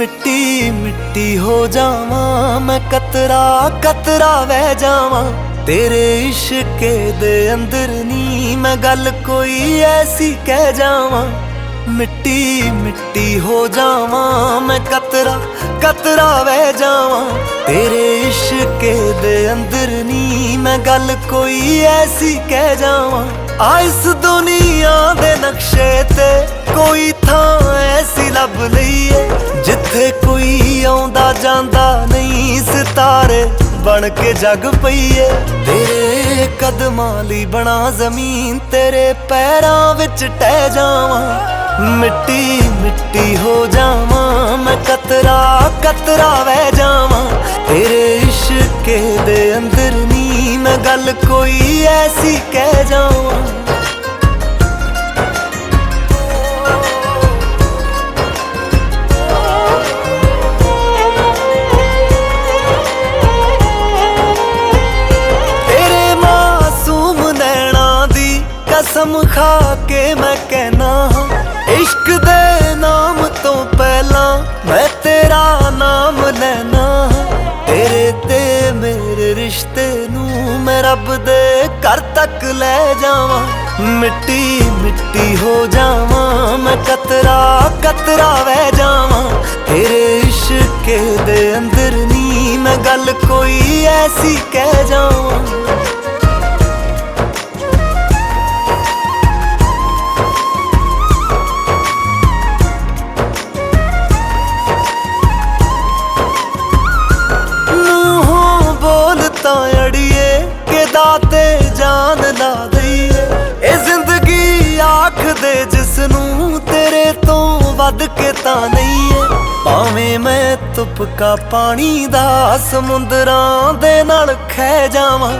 मिट्टी मिट्टी हो जावा मैं कतरा कतरा वह जावा तेरे इश्क दे अंदर नी मैं गल कोई ऐसी कह जावा। मिट्टी मिट्टी हो जावा मैं कतरा कतरा वह जावा तेरे इश्क दे अंदर नी मैं गल कोई ऐसी कह जावा। आ इस दुनिया दे नक्शे ते कोई थां ऐसी लब लईए जिथे कोई आउंदा जांदा नहीं सितारे बन के जग पईए। तेरे कदमां लई बना जमीन तेरे पैरां विच टह जावां। मिट्टी मिट्टी हो जावां मैं कतरा कतरा वह जावां तेरे इश्क दे अंदर नी मैं गल कोई ऐसी कह जावां। कसम खा के मैं कहना इश्क दे नाम तो पहला मैं तेरा नाम लेना। तेरे ते मेरे रिश्ते नू मैं रब दे घर तक ले जावा। मिट्टी मिट्टी हो जावा मैं कतरा कतरा वह जावा तेरे इश्क दे अंदर नी मैं गल कोई ऐसी कह जावा। अड़िए के दाते जान ला दईए ए जिंदगी आख दे जिसनू तेरे तो वध के ता नहीं है। भावें मैं तुपका पानी दा समुंदरां दे नाल खह जावां।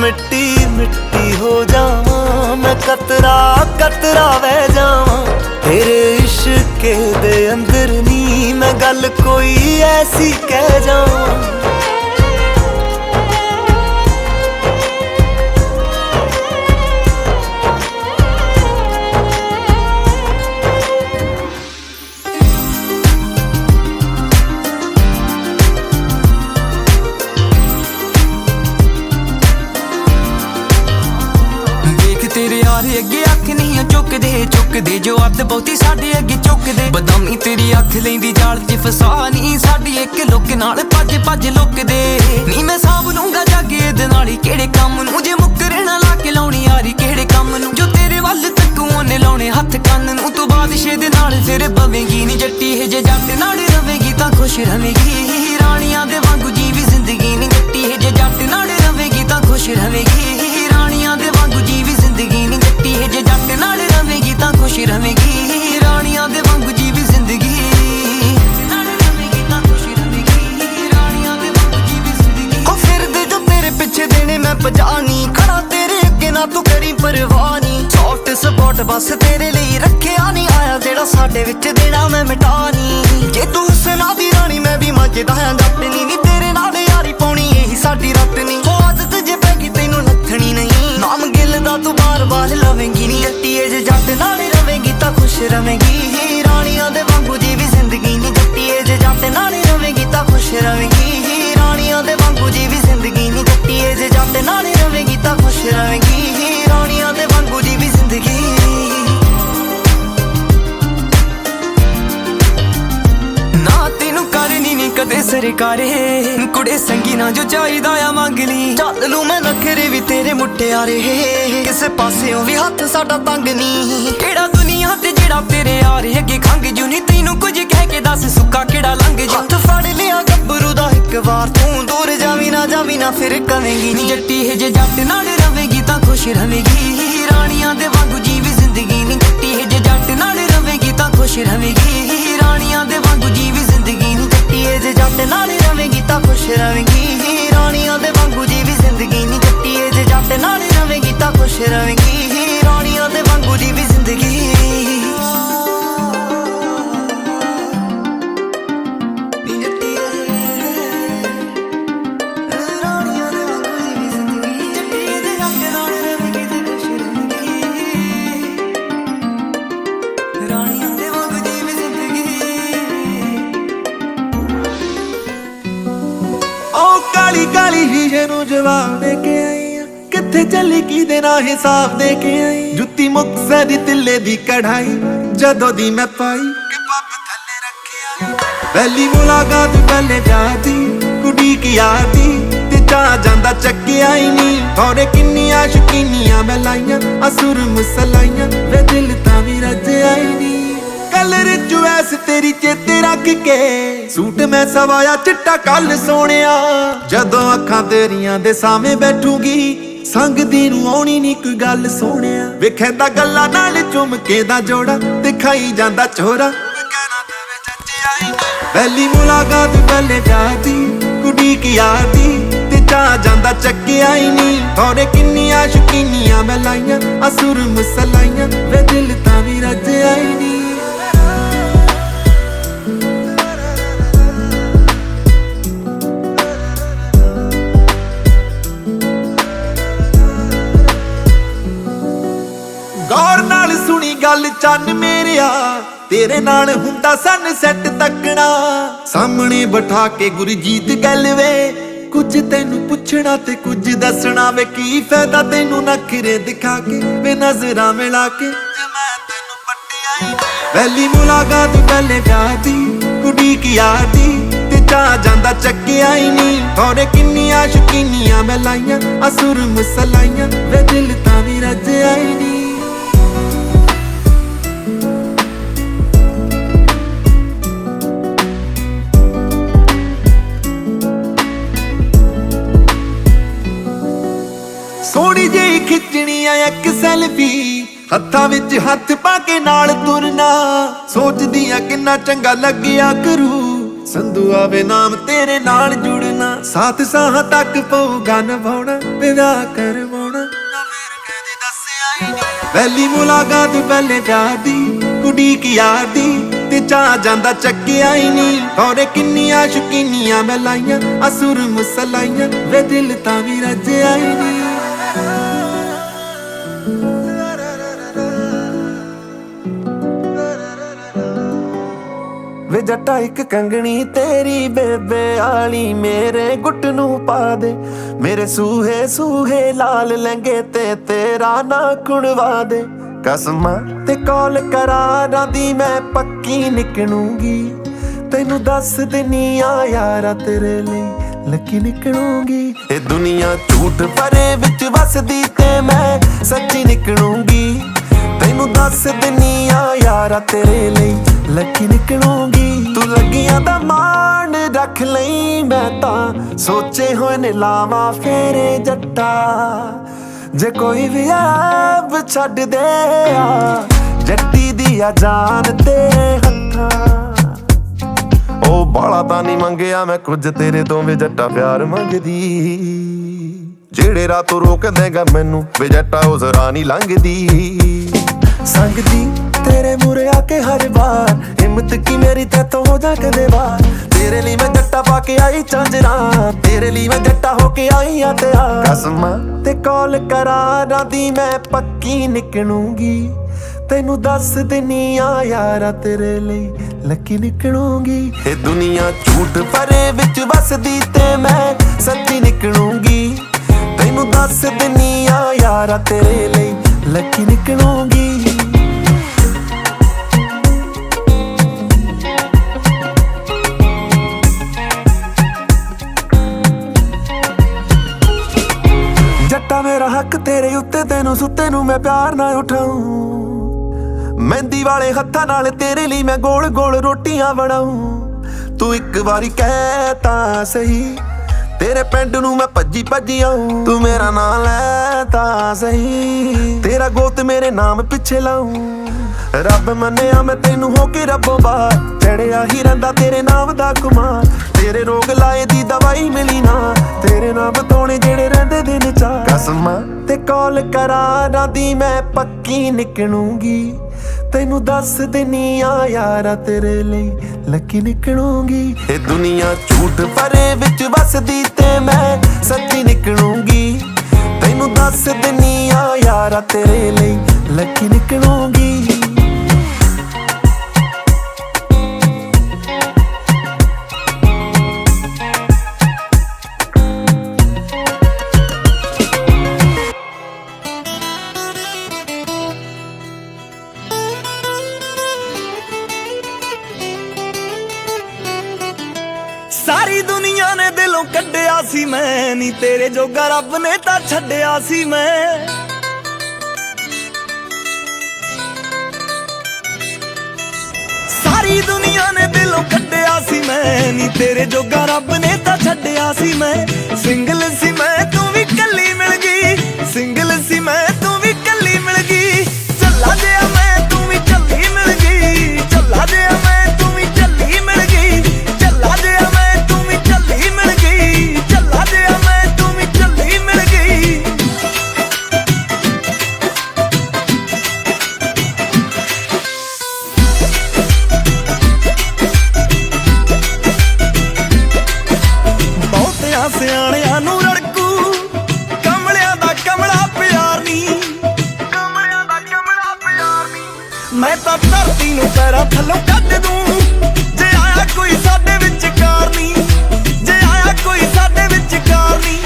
मिट्टी मिट्टी हो जावां मैं कतरा कतरा वह जावां तेरे इश्क दे अंदर नी मैं गल कोई ऐसी कह जावां। तेरे यारे अगे अख नहीं चुकदे जो अद बहुती साडे अगे चुकदे। बदामी तेरी अख लेंदी जाल च फसानी साडी एक लुक नाल भज भज लुकदे। नी मैं साब लूंगा जागे इहदे नाल ही केड़े कम नू जे मुकरे ना ला के लाउणी यारी केड़े कम नू जो तेरे वल तक ओने लाउणे हथ कंन नू तू बादशाह दे नाल फिर पवेंगी नी जट्टी है जे जट नाल रवेगी तां खुश रवेगी। राणियां दे वांगू जीवी जिंदगी नी जट्टी है जे जट नाल रवेगी तां खुश रवेगी। राणियां दे वांगू जीवी जिंदगी नी जट्टी है जे जट नाल रवेगी तां खुश रवेगी। राणियां दे वांगू जीवी जिंदगी ओ फिरदे जो तेरे पिछे देने मैं पजानी खड़ा तेरे अगे ना तू करी परवाह नी। सॉफ्ट स्पॉट बस तेरे लिए रखिया नहीं आया जेड़ा साडे विच देना मैं मिटानी। जे तू हुसना दी रानी मैं भी मजदा हां जट नी तेरे नाल यारी पाउणी यही साडी रट नी। हो आदत जे पैगी तैनू लथणी नहीं नाम गिल दा तू बार बार लवेंगी नी जट्टी जे जट नाल रवेगी तां खुश रवेगी। राणियां दे वांगू जीवी जिंदगी नी जट्टी जे जट नाल रवेगी तां खुश रवेगी। राणियां दे वांगू जीवी जिंदगी नी जट्टी जे जट नाल रवेगी तां खुश रवेगी। राणियां दे वांगू जीवी जिंदगी ना तेनू करनी नी कदे सरकारे कुड़े संगी ना जो चाहिदा आ मंग ली। चल लू मैं नखरे भी तेरे मुटियारे किसे पासेओ भी हथ साडा तंग नी। केड़ा दुनिया ते जेड़ा तेरे यारे अगे खंग जू नी तैनू कुछ कह के दस सुक्का केड़ा लंघ जू। हथ फड़ लिया गब्बरू दा इक बार तू दूर जावी ना फिर कवेंगी नी जट्टी है जे जट नाल रवेगी तां खुश रवेगी। राणियां दे वांगू जीवी जिंदगी नी जट्टी है जे जट नाल रवेगी तां खुश रवेगी। राणियां दे वांगू जीवी जिंदगी नी जट्टी है जे जट नाल रवेगी तां खुश रवेगी। राणियां दे वांगू जीवी जिंदगी नी जट्टी है जे जट नाल रवेगी तां खुश रवेगी। राणियां दे वांगू जीवी जिंदगी ਕਾਲੀ ਕਾਲੀ ਹੀਸ਼ੇ ਨੂੰ ਜਵਾਬ ਦੇ ਕੇ ਆਈ ਆ, ਕਿੱਥੇ ਚੱਲੀ ਕਿਹਦੇ ਨਾਲ ਹਿਸਾਬ ਦੇ ਕੇ ਆਈ। ਜੁੱਤੀ ਮੁਕਤਸਰ ਦੀ ਤਿੱਲੇ ਦੀ ਕਢਾਈ ਜਦੋਂ ਦੀ ਮੈਂ ਪਾਈ ਕਿ ਪੱਬ ਥੱਲੇ ਰੱਖਿਆ। ਪਹਿਲੀ ਮੁਲਾਕਾਤ ਪਹਿਲੇ ਵਿਆਹ ਦੀ ਕੁੜੀ ਕੀ ਯਾਦੀ ਤੇ ਜਾ ਜਾਂਦਾ ਚੱਕਿਆ ਹੀ ਨਹੀਂ। ਥੋੜੇ ਕਿੰਨੀਆਂ ਸ਼ੁਕੀਨੀਆਂ ਮੈਂ ਲਾਈਆਂ ਅਸੁਰ ਮੁਸਲਾਈਆਂ ਵੇ ਦਿਲ ਤਾਂ ਵੀ ਰੱਜਿਆ ਹੀ ਨਹੀਂ। ਕਲਰ ਚੁਐਸ ਤੇਰੀ ਚੇਤੇ ਰੱਖ ਕੇ ਸੂਟ ਮੈਂ ਸਵਾਇਆ ਚਿੱਟਾ ਕੱਲ ਸੋਹਣਿਆ। ਜਦੋਂ ਅੱਖਾਂ ਤੇਰੀਆਂ ਦੇ ਸਾਹਮਣੇ ਬੈਠੂਗੀ ਸੰਗਦੀ ਨੂੰ ਆਉਣੀ ਨੀ ਕੋਈ ਗੱਲ ਸੋਹਣਿਆ। ਵੇਖੇਂਦਾ ਗੱਲਾਂ ਨਾਲ ਚੁੰਮਕੇ ਦਾ ਜੋੜਾ ਦਿਖਾਈ ਜਾਂਦਾ ਚੋਰਾ ਕਹਿਣਾ ਦੇਵੇ ਚੱਚਿਆ ਹੀ ਨਹੀਂ। ਪਹਿਲੀ ਮੁਲਾਕਾਤ ਪਹਿਲੇ ਵਿਆਹ ਦੀ ਕੁੜੀ ਕੀ ਯਾਦੀ ਤੇ ਜਾ ਜਾਂਦਾ ਚੱਕਿਆ ਹੀ ਨਹੀਂ। ਥੋੜੇ ਕਿੰਨੀਆਂ ਸ਼ੁਕੀਨੀਆਂ ਮੈਂ ਲਾਈਆਂ ਅਸੁਰ ਮੁਸਲਾਈਆਂ ਵੇ ਦਿਲ ਤਾਂ ਵੀ ਰੱਜਿਆ ਹੀ ਨਹੀਂ। ਗੌਰ ਨਾਲ ਸੁਣੀ ਗੱਲ ਚੰਨ ਮੇਰਿਆ, ਤੇਰੇ ਨਾਲ ਹੁੰਦਾ ਸਨਸੈਟ ਤੱਕਣਾ। ਸਾਹਮਣੇ ਬਿਠਾ ਕੇ ਗੁਰਜੀਤ ਗੱਲ ਵੇ ਕੁਝ ਤੈਨੂੰ ਪੁੱਛਣਾ ਤੇ ਕੁਝ ਦੱਸਣਾ ਵੇ। ਕੀ ਫਾਇਦਾ ਤੈਨੂੰ ਨਖਰੇ ਦਿਖਾ ਕੇ ਵੇ ਨਜ਼ਰਾਂ ਮਿਲਾ ਕੇ ਜੇ ਮੈਂ ਤੈਨੂੰ ਪੱਟਿਆ ਹੀ ਨਹੀਂ। ਪਹਿਲੀ ਮੁਲਾਕਾਤ ਪਹਿਲੇ ਵਿਆਹ ਦੀ ਕੁੜੀ ਕੀ ਯਾਦੀ ਤੇ ਜਾ ਜਾਂਦਾ ਚੱਕਿਆ ਹੀ ਨਹੀਂ। ਥੋੜੇ ਕਿੰਨੀਆਂ ਸ਼ੁਕੀਨੀਆਂ ਮੈਂ ਲਾਈਆਂ ਅਸੁਰ ਮੁਸਲਾਈਆਂ ਵੇ ਦਿਲ ਤਾਂ ਵੀ ਰੱਜਿਆ ਹੀ ਨਹੀਂ। ਸੋਹਣੀ ਜਿਹੀ ਖਿੱਚਣੀ ਆ ਇੱਕ ਸੈਲਫੀ ਹੱਥਾਂ ਵਿੱਚ ਹੱਥ ਪਾ ਕੇ ਨਾਲ ਤੁਰਨਾ। ਸੋਚਦੀ ਆ ਕਿੰਨਾ ਚੰਗਾ ਲੱਗਿਆ ਕਰੂ ਸੰਧੂ ਆਵੇ ਨਾਮ ਤੇਰੇ ਨਾਲ ਜੁੜਨਾ। ਸਾਥ ਸਾਹਾਂ ਤੱਕ ਪਊਗਾ ਨਿਭਾਉਣਾ ਵਿਆਹ ਕਰਵਾਉਣਾ ਨਾ ਫਿਰ ਕਦੇ ਦੱਸਿਆ ਹੀ ਨਹੀਂ। ਪਹਿਲੀ ਮੁਲਾਕਾਤ ਪਹਿਲੇ ਵਿਆਹ ਦੀ ਕੁੜੀ ਕੀ ਯਾਦੀ ਤੇ ਜਾ ਜਾਂਦਾ ਚੱਕਿਆ ਹੀ ਨਹੀਂ। ਥੋੜੇ ਕਿੰਨੀਆਂ ਸ਼ੁਕੀਨੀਆਂ ਮੈਂ ਲਾਈਆਂ ਅਸੁਰ ਮੁਸਲਾਈਆਂ ਵੇ ਦਿਲ ਤਾਂ ਵੀ ਰੱਜਿਆ ਹੀ ਨਹੀਂ। ਵੇ ਜੱਟਾ ਇੱਕ ਕੰਗਣੀ ਤੇਰੀ ਬੇਬੇ ਆਲੀ ਮੇਰੇ ਗੁੱਟ ਨੂੰ ਪਾ ਦੇ। ਮੇਰੇ ਸੂਹੇ ਸੂਹੇ ਲਾਲ ਲਹਿੰਗੇ ਤੇ ਤੇਰਾ ਨਾ ਕੁਣਵਾ ਦੇ। ਕਸਮਾਂ ਤੇ ਕੌਲ ਕਰਾਰਾਂ ਦੀ ਮੈਂ ਪੱਕੀ ਨਿਕਲੂੰਗੀ। ਤੈਨੂੰ ਦੱਸ ਦਿੰਨੀ ਆ ਯਾਰਾ ਤੇਰੇ ਲਈ ਲੱਕੀ ਨਿਕਲੂੰਗੀ। ਇਹ ਦੁਨੀਆ ਝੂਠ ਭਰੇ ਵਿੱਚ ਵਸਦੀ ਤੇ ਮੈਂ ਸੱਚੀ ਨਿਕਲੂੰਗੀ। ਤੈਨੂੰ ਦੱਸ ਦਿੰਨੀ ਆ ਯਾਰਾ ਤੇਰੇ ਲਈ ਲੱਕੀ ਨਿਕਲੂੰਗੀ। ਤੂੰ ਲੱਗੀਆਂ ਦਾ ਮਾਣ ਰੱਖ ਲਈ ਮੈਂ ਤਾਂ ਸੋਚੇ ਹੋਏ ਨੇ ਲਾਵਾਂ ਫੇਰੇ ਜੱਟਾ। ਜੇ ਕੋਈ ਵੀ ਆਬ ਛੱਡ ਦੇ ਆ ਜੱਟੀ ਦੀ ਆ ਜਾਨ ਤੇਰੇ ਹੱਥਾਂ। ਉਹ ਬਾਲਾ ਤਾਂ ਨਹੀਂ ਮੰਗਿਆ ਮੈਂ ਕੁਝ ਤੇਰੇ ਤੋਂ ਵੇ ਜੱਟਾ ਪਿਆਰ ਮੰਗਦੀ। ਜਿਹੜੇ ਰਾਤੋਂ ਰੋਕ ਦੇਗਾ ਮੈਨੂੰ ਵੇ ਜੱਟਾ ਉਹ ਜ਼ਰਾ ਨਹੀਂ ਲੰਘਦੀ। ਸੰਗਦੀ ਤੇਰੇ ਮੂਰੇ ਆ ਕੇ ਹਰ ਵਾਰ ਹਿੰਮਤ ਕੀ ਮੇਰੀ ਤੇਤੋਂ ਹੋ ਜਾ ਕਦੇ ਵਾਰ। ਤੇਰੇ ਲਈ ਮੈਂ ਜੱਟਾ ਪਾ ਕੇ ਆਈ ਚਾਂਜਰਾ ਤੇਰੇ ਲਈ ਮੈਂ ਜੱਟਾ ਹੋ ਕੇ ਆਈ ਆ ਤਿਆਰ। ਕਸਮਾਂ ਤੇ ਕੌਲ ਕਰਾਰਾਂ ਦੀ ਮੈਂ ਪੱਕੀ ਨਿਕਲੂੰਗੀ। ਤੈਨੂੰ ਦੱਸ ਦਿੰਨੀ ਆ ਯਾਰਾ ਤੇਰੇ ਲਈ ਲੱਕੀ ਨਿਕਲੂੰਗੀ। ਇਹ ਦੁਨੀਆ ਝੂਠ ਭਰੇ ਵਿੱਚ ਵਸਦੀ ਤੇ ਮੈਂ ਸੱਚੀ ਨਿਕਲੂੰਗੀ। ਤੈਨੂੰ ਦੱਸ ਦਿੰਨੀ ਆ ਯਾਰਾ ਤੇਰੇ ਲਈ ਲੱਕੀ ਨਿਕਲੂੰਗੀ। ਜੱਟਾ ਮੇਰਾ ਹੱਕ ਤੇਰੇ ਉੱਤੇ ਤੈਨੂੰ ਸੁੱਤੇ ਨੂੰ ਮੈਂ ਪਿਆਰ ਨਾਲ ਉਠਾਊਂ। ਮਹਿੰਦੀ ਵਾਲੇ ਹੱਥਾਂ ਨਾਲ ਤੇਰੇ ਲਈ ਮੈਂ ਗੋਲ ਗੋਲ ਰੋਟੀਆਂ ਬਣਾਊਂ। ਤੂੰ ਇੱਕ ਵਾਰੀ ਕਹਿ ਤਾਂ ਸਹੀ ਤੇਰੇ ਪਿੰਡ ਨੂੰ ਮੈਂ ਭੱਜੀ ਭੱਜੀ ਆਊਂ। ਤੂੰ ਮੇਰਾ ਨਾਂ ਲੈ ਤਾਂ ਸਹੀ ਤੇਰਾ ਗੋਤ ਮੇਰੇ ਨਾਮ ਪਿੱਛੇ ਲਾਊਂ। ਰੱਬ ਮੰਨਿਆ ਮੈਂ ਤੈਨੂੰ ਹੋ ਕੇ ਰੱਬੋਂ ਬਾਹਰ ਚੜਿਆ ਹੀ ਰਹਿੰਦਾ ਤੇਰੇ ਨਾਮ ਦਾ ਕੁਮਾਰ। ਤੇਰੇ ਰੋਗ ਲਾਏ ਦੀ ਦਵਾਈ ਮਿਲੀ ਨਾ ਤੇਰੇ ਨਾਮ ਬਤਾਉਣੇ ਜਿਹੜੇ ਰਹਿੰਦੇ ਦਿਨ ਚਾਰ। ਕਸਮਾਂ ਤੇ ਕੌਲ ਕਰਾਰਾਂ ਦੀ ਮੈਂ ਪੱਕੀ ਨਿਕਲੂੰਗੀ। ਤੈਨੂੰ ਦੱਸ ਦਿੰਨੀ ਆ ਯਾਰਾ ਤੇਰੇ ਲਈ ਲੱਕੀ ਨਿਕਲੂੰਗੀ। ਇਹ ਦੁਨੀਆ ਝੂਠ ਭਰੇ ਵਿੱਚ ਵਸਦੀ ਤੇ ਮੈਂ ਸੱਚੀ ਨਿਕਲੂੰਗੀ। ਤੈਨੂੰ ਦੱਸ ਦਿੰਨੀ ਆ ਯਾਰਾ ਤੇਰੇ ਲਈ ਲੱਕੀ ਨਿਕਲੂੰਗੀ। ਸੀ ਮੈਂ ਨੀ ਤੇਰੇ ਜੋਗਾ ਰੱਬ ਨੇ ਤਾਂ ਛੱਡਿਆ ਸੀ ਮੈਂ ਸਾਰੀ ਦੁਨੀਆ ਨੇ ਦਿਲੋਂ ਕੱਢਿਆ ਸੀ ਮੈਂ ਨੀ ਤੇਰੇ ਜੋਗਾ ਰੱਬ ਨੇ ਤਾਂ ਛੱਡਿਆ ਸੀ ਮੈਂ ਸਿੰਗਲ ਸੀ ਮੈਂ ਤੂੰ ਵੀ ਕੱਲੀ ਮਿਲ ਗਈ ਸਿੰਗਲ ਸੀ ਮੈਂ ਤੂੰ ਵੀ ਕੱਲੀ ਮਿਲ ਗਈ ਚੱਲਾ ਜਿਹਾ ਮੈਂ ਤੂੰ ਵੀ ਚੱਲੀ ਮਿਲ ਗਈ ਚੱਲਾ ਜਿਹਾ ਮੈਂ ਤੂੰ ਵੀ ਚੱਲੀ ਮਿਲ ਗਈ ਚੱਲਾ ਜਿਹਾ ਮੈਂ ਤੂੰ ਵੀ ਚੱਲੀ ਮਿਲ ਗਈ ਚੱਲਾ ਜਿਹਾ ਮੈਂ ਤੂੰ ਵੀ ਚੱਲੀ ਮਿਲ ਗਈ ਬਹੁਤਿਆਂ ਸਿਆਣਿਆਂ ਨੂੰ ਰੜਕੂ ਕਮਲਿਆਂ ਦਾ ਕਮਲਾ ਪਿਆਰ ਨੀ ਕਮਲਿਆਂ ਦਾ ਕਮਲਾ ਪਿਆਰ ਨੀ ਮੈਂ ਤਾਂ ਧਰਤੀ ਨੂੰ ਪੈਰਾਂ ਥੱਲੋਂ ਕੱਢ ਦੂੰ ਜੇ ਆਇਆ ਕੋਈ ਸਾਡੇ ਵਿੱਚ ਕਾਰ ਨੀ ਜੇ ਆਇਆ ਕੋਈ ਸਾਡੇ ਵਿੱਚ ਕਾਰ ਨੀ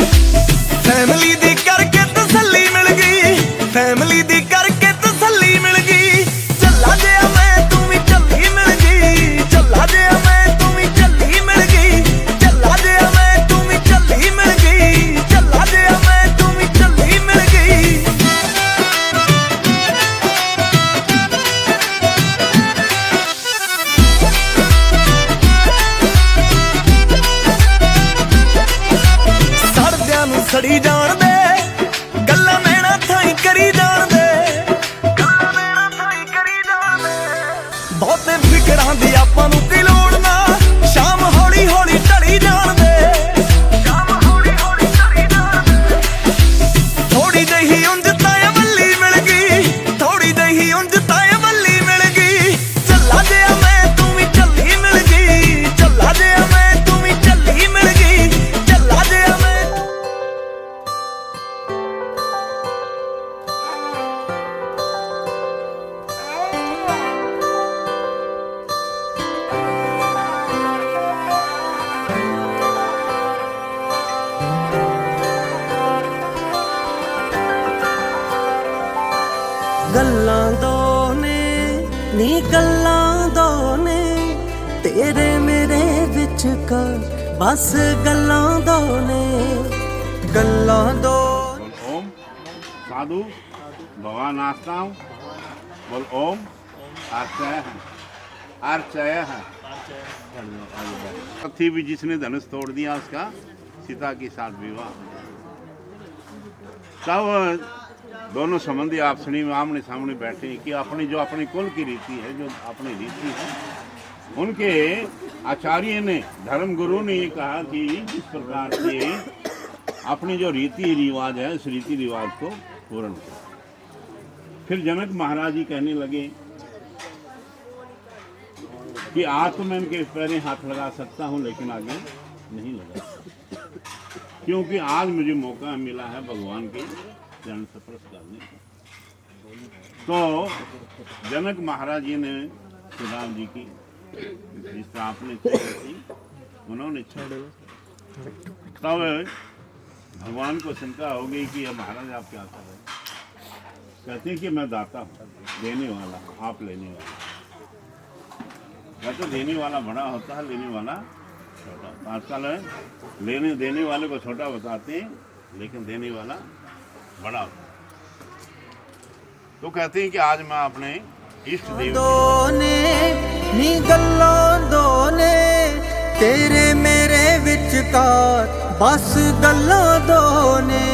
ਫੈਮਿਲੀ ਦੀ ਕਰਕੇ ਤਸੱਲੀ ਮਿਲ ਗਈ ਫੈਮਿਲੀ ਦੀ ਕਰਕੇ ਤਸੱਲੀ ਮਿਲ ਗਈ ਚੱਲਾ ਜਿਹਾ ਮੈਂ ਤੂੰ ਵੀ ਚੱਲੀ ਮਿਲ ਗਈ ਚੱਲਾ ਜਿਹਾ ਮੈਂ ਤੂੰ ਵੀ ਚੱਲੀ ਮਿਲ ਗਈ ਚੱਲਾ ਜਿਹਾ ਮੈਂ ਤੂੰ ਵੀ ਚੱਲੀ ਮਿਲ ਗਈ ਚੱਲਾ ਜਿਹਾ ਮੈਂ ਤੂੰ ਵੀ ਚੱਲੀ ਮਿਲ ਗਈ ਸੜਦਿਆਂ ਨੂੰ ਸੜੀ ਜਾਣ ਦੇ ਗੱਲਾਂ ਨੈਣਾ ਥਾਈ ਕਰੀ ਜਾਣ ਦੇ ਗੱਲਾਂ ਨੈਣਾ ਥਾਈ ਕਰੀ ਜਾਣ ਦੇ ਬਹੁਤੇ ਫਿਕਰਾਂ ਦੀ ਆਪਾਂ ਨੂੰ ਕੀ ਲੋੜ ਨਾ ਸ਼ਾਮ ਹੌਲੀ ਹੌਲੀ ਢਲੀ ਜਾਣ ਦੇ ਸ਼ਾਮ ਹੌਲੀ ਹੌਲੀ ਢਲੀ ਜਾਣ ਦੇ ਥੋੜੀ ਜਿਹੀ ਉਂਝ ਤਾਂ ਵੱਲੀ ਮਿਲ ਗਈ ਥੋੜੀ ਜਿਹੀ ਉਂਝ ਤਾਂ ਵੱਲੀ ਮਿਲ ਗਈ ਚੱਲਾ ਜਿਹਾ ਮੈਂ ਤੂੰ ਵੀ ਚੱਲੀ ਮਿਲ ਗਈ ਚੱਲਾ ਜਿਹਾ ਮੈਂ ਤੂੰ ਵੀ ਚੱਲੀ ਮਿਲ ਗਈ ਚੱਲਾ ਜਿਹਾ ਮੈਂ ਗੱਲਾਂ ਦੋ ਨੇ ਨੀ ਗੱਲਾਂ ਦੋ ਨੇ ਤੇਰੇ ਮੇਰੇ ਵਿੱਚ ਕਾ ਬਸ ਗੱਲਾਂ ਦੋ ਨੇ ਗੱਲਾਂ ਦੋ बोल ओम साधु भगवान नाचता हूँ बोल ओम आर्चय है आर्चय है थी भी जिसने धनुष तोड़ दिया उसका सीता के साथ विवाह तब दोनों संबंधी आपसनी में आमने सामने बैठे कि अपनी जो अपनी कुल की रीति है जो अपनी रीति है उनके आचार्य ने धर्म गुरु ने ये कहा कि इस प्रकार से अपनी जो रीति रिवाज है उस रीति रिवाज को पूर्ण करो। फिर जनक महाराज जी कहने लगे कि आज तो मैं इनके पैरें हाथ लगा सकता हूँ लेकिन आगे नहीं लगा सकता क्योंकि आज मुझे मौका मिला है भगवान के चरण स्पर्श करने का। तो जनक महाराज जी ने श्री राम जी की जिस तरह आपने की उन्होंने छोड़ तब भगवान को शंका हो गई कि अब महाराज आप क्या कर रहे हैं। कहते हैं कि मैं दाता हूँ देने वाला आप लेने वाला। कहते देने वाला बड़ा होता है लेने वाला छोटा। आजकल लेने देने वाले को छोटा बताते हैं लेकिन देने वाला बड़ा होता है। तो कहते हैं कि आज मैं अपने इष्ट देव दोने नी गल्लां दोने तेरे मेरे विचकार बस गल्लां दोने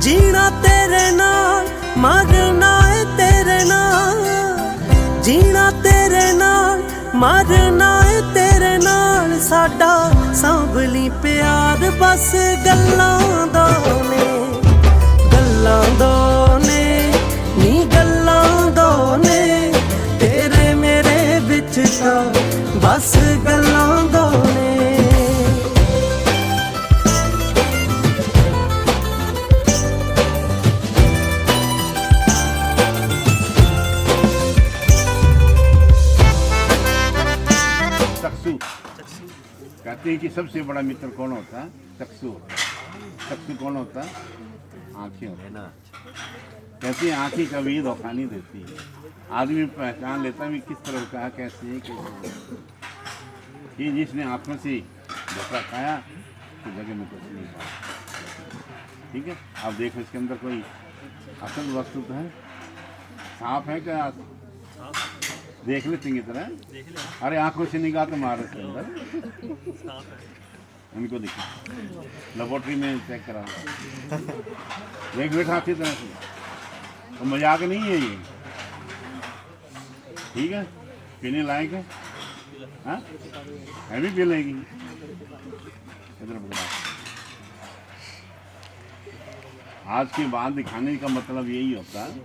जीना तेरे नाल मरना है तेरे नाल जीना तेरे नाल मरना है तेरे नाल साडा सांभली प्यार बस गल्लां दोने गल्लां दोने नी गल्लां दोने तेरे मेरे विच बस गल्लां दोने कहते हैं कि सबसे बड़ा मित्र कौन होता है? चक्षु। चक्षु कौन होता है? आँखें होती है ना। कहते हैं आँखें कभी धोखा नहीं देती है। आदमी पहचान लेता है किस तरह का है, कैसे है, कैसे कि जिसने आँखों से धोखा खाया उसकी जगह में कुछ नहीं पाया। ठीक है, आप देखो इसके अंदर कोई असल वस्तु तो है, सांप है क्या? देख ले चंगी तरह, अरे आंखों से निगाह तो मार इसके अंदर, इनको देखो लेबोरेटरी में चेक करा, देख बैठा अच्छी तरह से, तो मजाक नहीं है ये। ठीक है, पीने लायक है, हाँ है भी पी लेगी। इधर पकड़ा, आज के बाद दिखाने का मतलब यही होता है,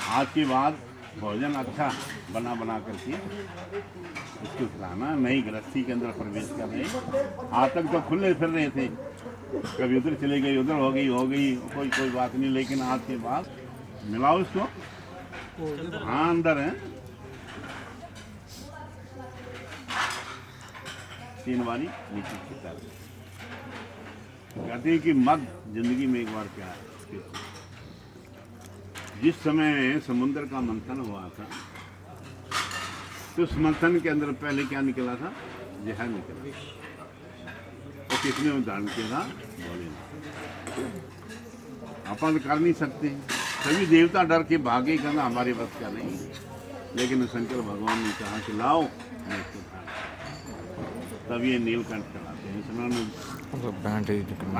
आज के बाद भोजन अच्छा बना बना करके उसको खिलाना। नई गृहस्थी के अंदर प्रवेश कर रहे, आज तक तो खुले फिर रहे थे, कभी उधर चले गई, उधर हो गई, कोई बात नहीं, लेकिन आज के बाद मिलाओ इसको, हाँ अंदर है 3 बारी नीचे खींचा। कहते हैं कि मद जिंदगी में एक बार क्या है। जिस समय समुद्र का मंथन हुआ था, तो उस मंथन के अंदर पहले क्या निकला था? जहर निकला। तो किसने उदाहरण किया था? भोलेनाथ। अपन कर नहीं सकते, सभी देवता डर के भागे, कहना हमारे बस का नहीं, लेकिन शंकर भगवान ने कहा कि लाओ मैं इसको खा। तब ये नीलकंठ चलाते हैं। कहाँ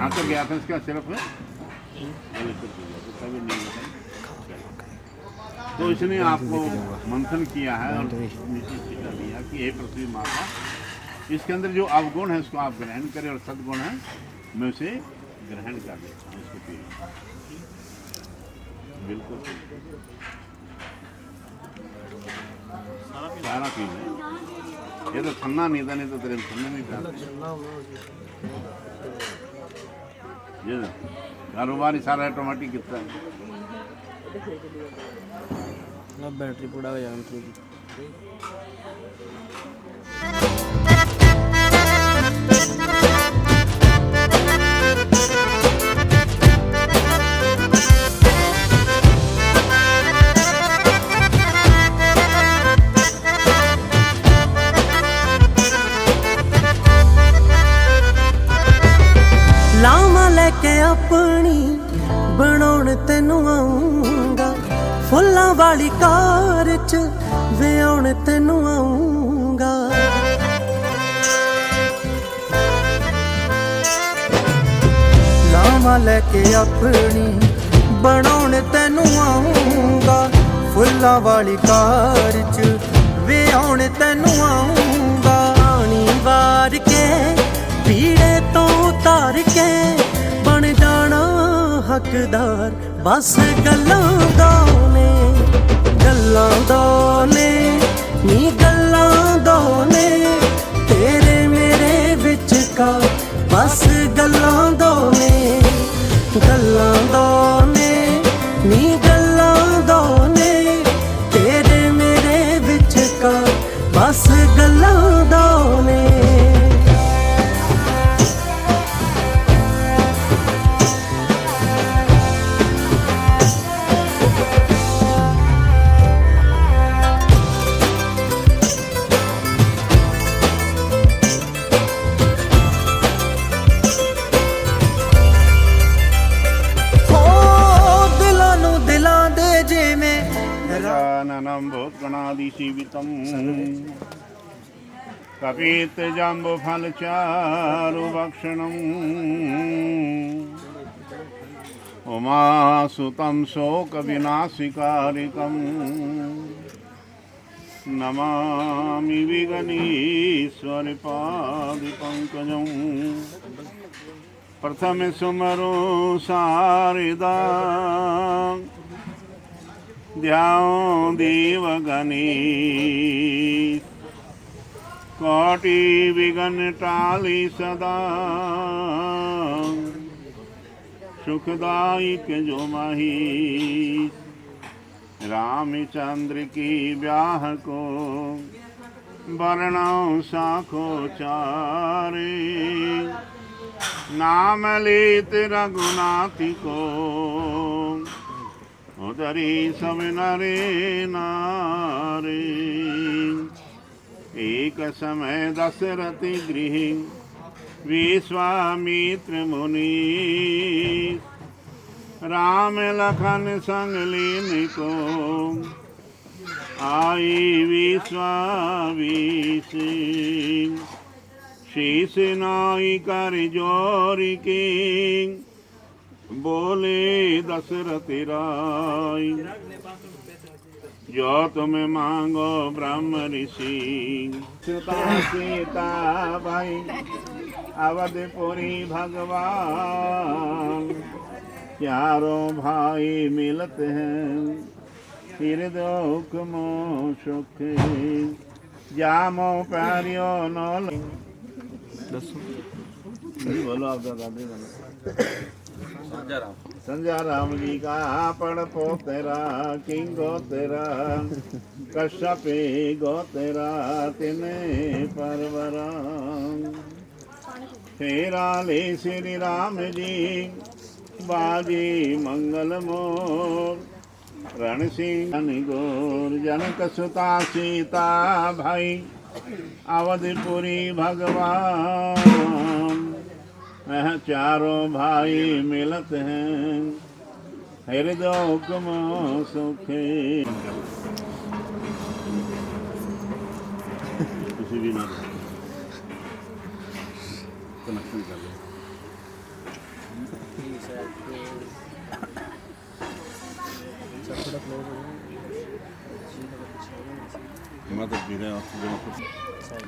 तक गया था इसका सिर्फ है, तभी नीलकंठ। तो इसने आपको मंथन किया है और निश्चित कर दिया कि हे पृथ्वी माता, इसके अंदर जो अवगुण है उसको आप ग्रहण करें, और सद्गुण है मैं उसे ग्रहण कर लेता हूँ, इसको पी। बिल्कुल सारा पी ले, ये तो ठंडा नहीं था, नहीं तो तेरे ठंडा नहीं था। ये कारोबार सारा ऑटोमेटिक कितना है, बैटरी पूरा हो जाएगा। लामा लेके अपनी बनाउण तैनू आऊंगा, फुल्लां वाली कार च विआउण तैनू आऊंगा। लामा लेके अपनी बनाउण तैनू आऊंगा, फुल्लां वाली कार च विआउण तैनू आऊंगा। पानी वार के पीड़े तो तार के बन जाना हकदार, बस गल्लां दोने नी गल्लां दोने तेरे मेरे विच का, बस गल्लां दोने नी गल्लां दोने तेरे मेरे विच का, बस गल्लां दोने। गजाननं भूतगणादिसेवितं कपित्थजम्बुफलचारुभक्षणम् उमासुतं शोकविनाशिकारिकं नमामि विघ्नेश्वरपादपङ्कजं। प्रथम सुमरो शारदा ध्याओ देवगणेश, कोटि विघ्न टाली सदा, सुखदायक जो महेश। रामचंद्र की ब्याह को वर्णौ साखो चारे, नाम लेत रघुनाथ को उदरी सब नरे नारे। एक समय दशरथ गृह विश्वामित्र मुनि राम लखन संग लीन को आई विश्वामित्र शीस नाई कर जोर की बोले दशरथ राय जो तुम मांगो ब्रह्म ऋषि सीता भाई अवधपुरी भगवान चारों भाई मिलते हैं फिर दुख मो सुख जामो प्यारियो नौल बोलो आप दादा संजय राम जी का पड़पो तेरा किंगो तेरा कश्यपे गो तेरा तिने परवरा तेरा ले श्री राम जी बाजी मंगल मोर रण सिंह गोर जनक सुता सीता भाई अवधपुरी भगवान वह चारों भाई मिलत हैं हृदय हुक्म सुखे किसी भी ना कनेक्शन कर लो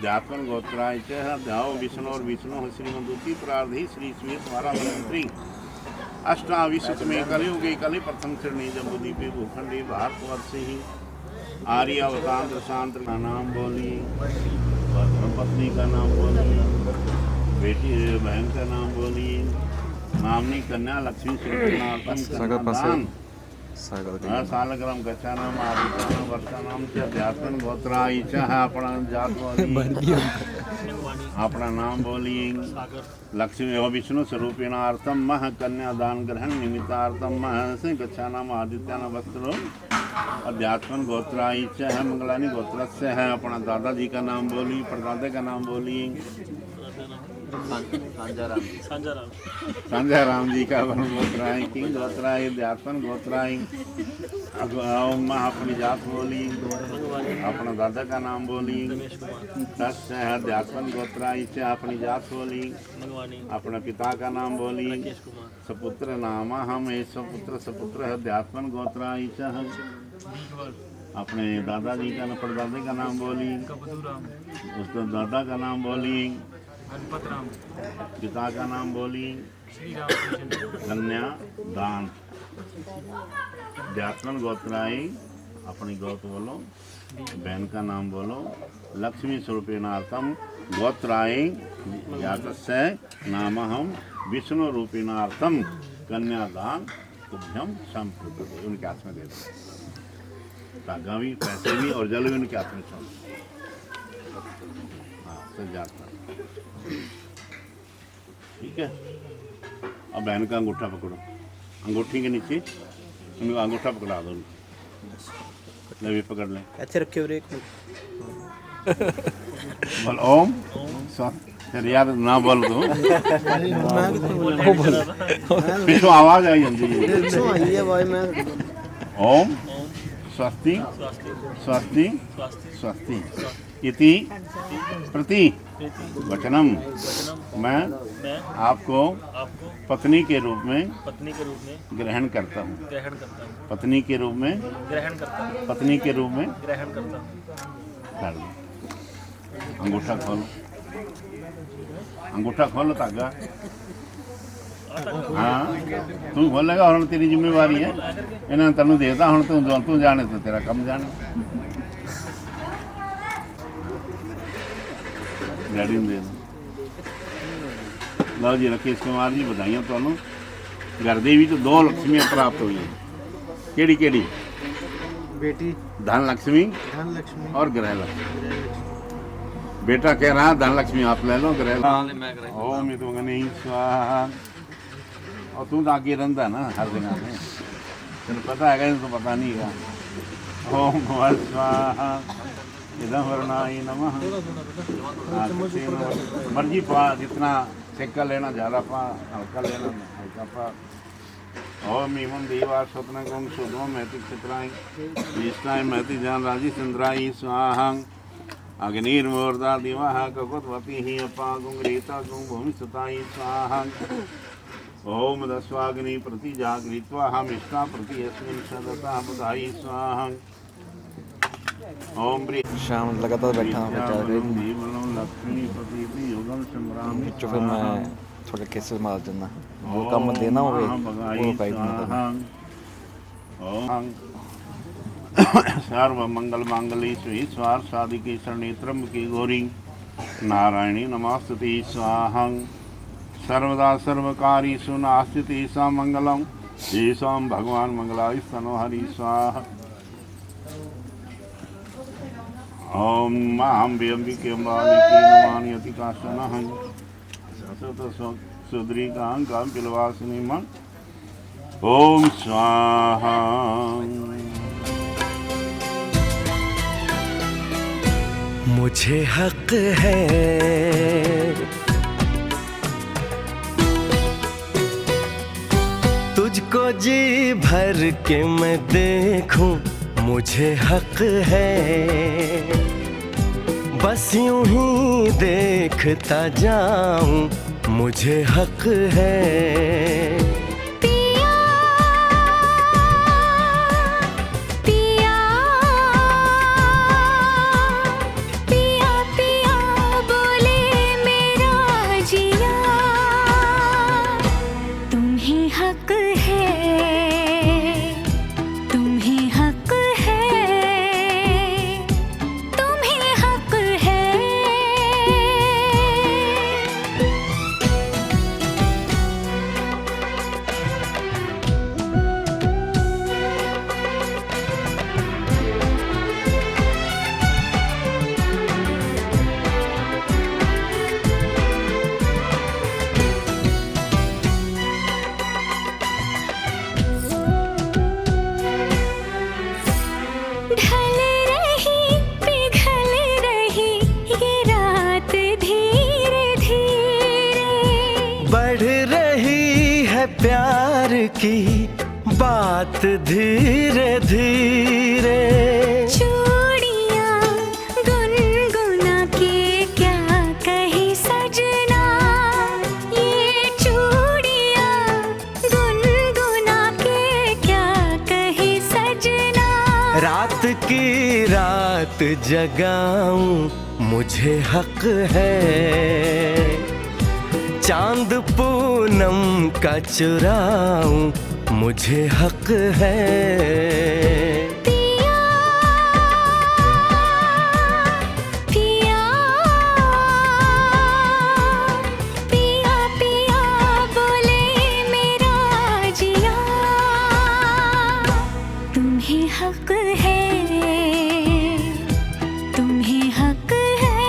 जातवन गोत्राय च ध्याओ विष्णु और विष्णु श्रीमंदूती प्रार्थी श्री श्वेत वारा मंत्री अष्टाविशत में कलयुग कलि प्रथम श्रेणी जम्बूदीपे भूखंडे भारतवर्ष ही आर्य अवतांत्र शांत्र का नाम बोली पत्नी का नाम बोली बेटी बहन का नाम बोली नामनी कन्या लक्ष्मी श्री सालग्राम गच्छानाम आदित्यानाम वर्षानाम च अध्यात्मन गोत्राय च अपना जात अपना नाम बोलिए लक्ष्मी एवं विष्णु स्वरूपिणार्थम मह कन्यादान ग्रहण निमित्तार्थम मह से गच्छानाम आदित्यानाम वस्त्रो अध्यात्मन गोत्राय च है मंगलानी गोत्रस्य है अपना दादाजी का नाम बोली परदादे का नाम बोलिए संजय राम जी का वन गोत्राय किंग गोत्राय अध्यात्मन गोत्राय अपनी जात बोली अपना दादा का नाम बोली अध्यात्मन गोत्राय से अपनी जात बोली अपने पिता का नाम बोली सपुत्र नाम हम सपुत्र अध्यात्मन गोत्राय अपने दादाजी का परदादे का नाम बोली उसका दादा का नाम बोली पिता का नाम बोली कन्या दान अध्यात्मन गोत्राय अपनी गौत बोलो बहन का नाम बोलो लक्ष्मी स्वरूपिणार्थम गोत्राय जातस्य नाम हम विष्णु रूपिणार्थम कन्यादान तुभ्यम संप्रति उनके हाथ में दे दो धागा भी पैसे भी और जल भी उनके हाथ में छोड़ हाँ तो जाता ठीक है। अब बहन का अंगूठा पकड़ो अंगूठी के नीचे उनको अंगूठा पकड़ा दो ले भी पकड़ लें अच्छे रखे हुए बोल ओम फिर यार ना बोल दो पीछे आवाज आई जल्दी ओम स्वस्ति स्वस्ति स्वस्ति इति प्रति वचनम मैं आपको पत्नी के रूप में ग्रहण करता हूँ पत्नी के रूप में पत्नी के रूप में ग्रहण करता हूँ अंगूठा खोलो धागा हाँ तू खोलेगा और तेरी जिम्मेवारी है इन्हें तेन देता हूँ तू जाने तो तेरा कम जाने डैडी दे दो लो जी राकेश कुमार जी बधाइयां तुहानू घर दे भी तो 2 लक्ष्मियां प्राप्त हुई हैं केड़ी केड़ी बेटी धन लक्ष्मी और ग्रह लक्ष्मी बेटा कह रहा धन लक्ष्मी आप ले लो ग्रह ओम तो नहीं स्वाहा और तू तो आगे रहता ना हर दिन में तेन पता है तो पता नहीं है ओम स्वाहा इदम वरुणाय नमः मर्जी पा जितना सिक्का लेना ज़्यादा पा हल्का लेना हल्का पा और मीमन दीवार स्वप्न गंग सुधो महती चित्राई विष्णाई महती जान राजी चंद्राई स्वाहंग अग्निर्मूर्धा दिवाह ककुतवती ही अपा गुंग रीता गुंग भूमि सताई स्वाहंग ओम दस्वाग्नि प्रति जागृत्वा हम इष्टा प्रति अस्मिन् सदता बधाई स्वाहंग ओम शाम लगातार बैठा हूँ लक्ष्मी प्रति युगम संग्राम तो फिर मैं थोड़े केसेस मार देना वो काम देना हो वो पाइप सर्व मंगल मांगली सुई स्वार साधिकी शरणेत्रम की गौरी नारायणी नमस्तुति स्वाहं सर्वदा सर्वकारी सुनास्ति सा मंगलम येषां भगवान मंगलाय स्तनो हरि स्वाहा ओम मां व्यंबिके अम्बालिके नमामि अति काशनहं सुद्रीकां कां पिलवासिनी मन ओम स्वाहा। मुझे हक है तुझको जी भर के मैं देखूं, मुझे हक है बस यूं ही देखता जाऊं, मुझे हक है। पिया पिया पिया पिया बोले मेरा जिया, तुम्हें हक है, तुम्हें हक है, तुम्हें हक है। ढल रही पिघल रही ये रात धीरे धीरे, बढ़ रही है प्यार की बात धीरे धीरे। चूड़ियाँ गुनगुना के क्या कहे सजना, ये चूड़ियाँ गुनगुना के क्या कहे सजना। रात की रात जगाऊं, मुझे हक है चांद पूनम का चुराऊं, मुझे हक है। पिया पिया पिया पिया बोले मेरा जिया, तुम्हें हक है, तुम्हें हक है,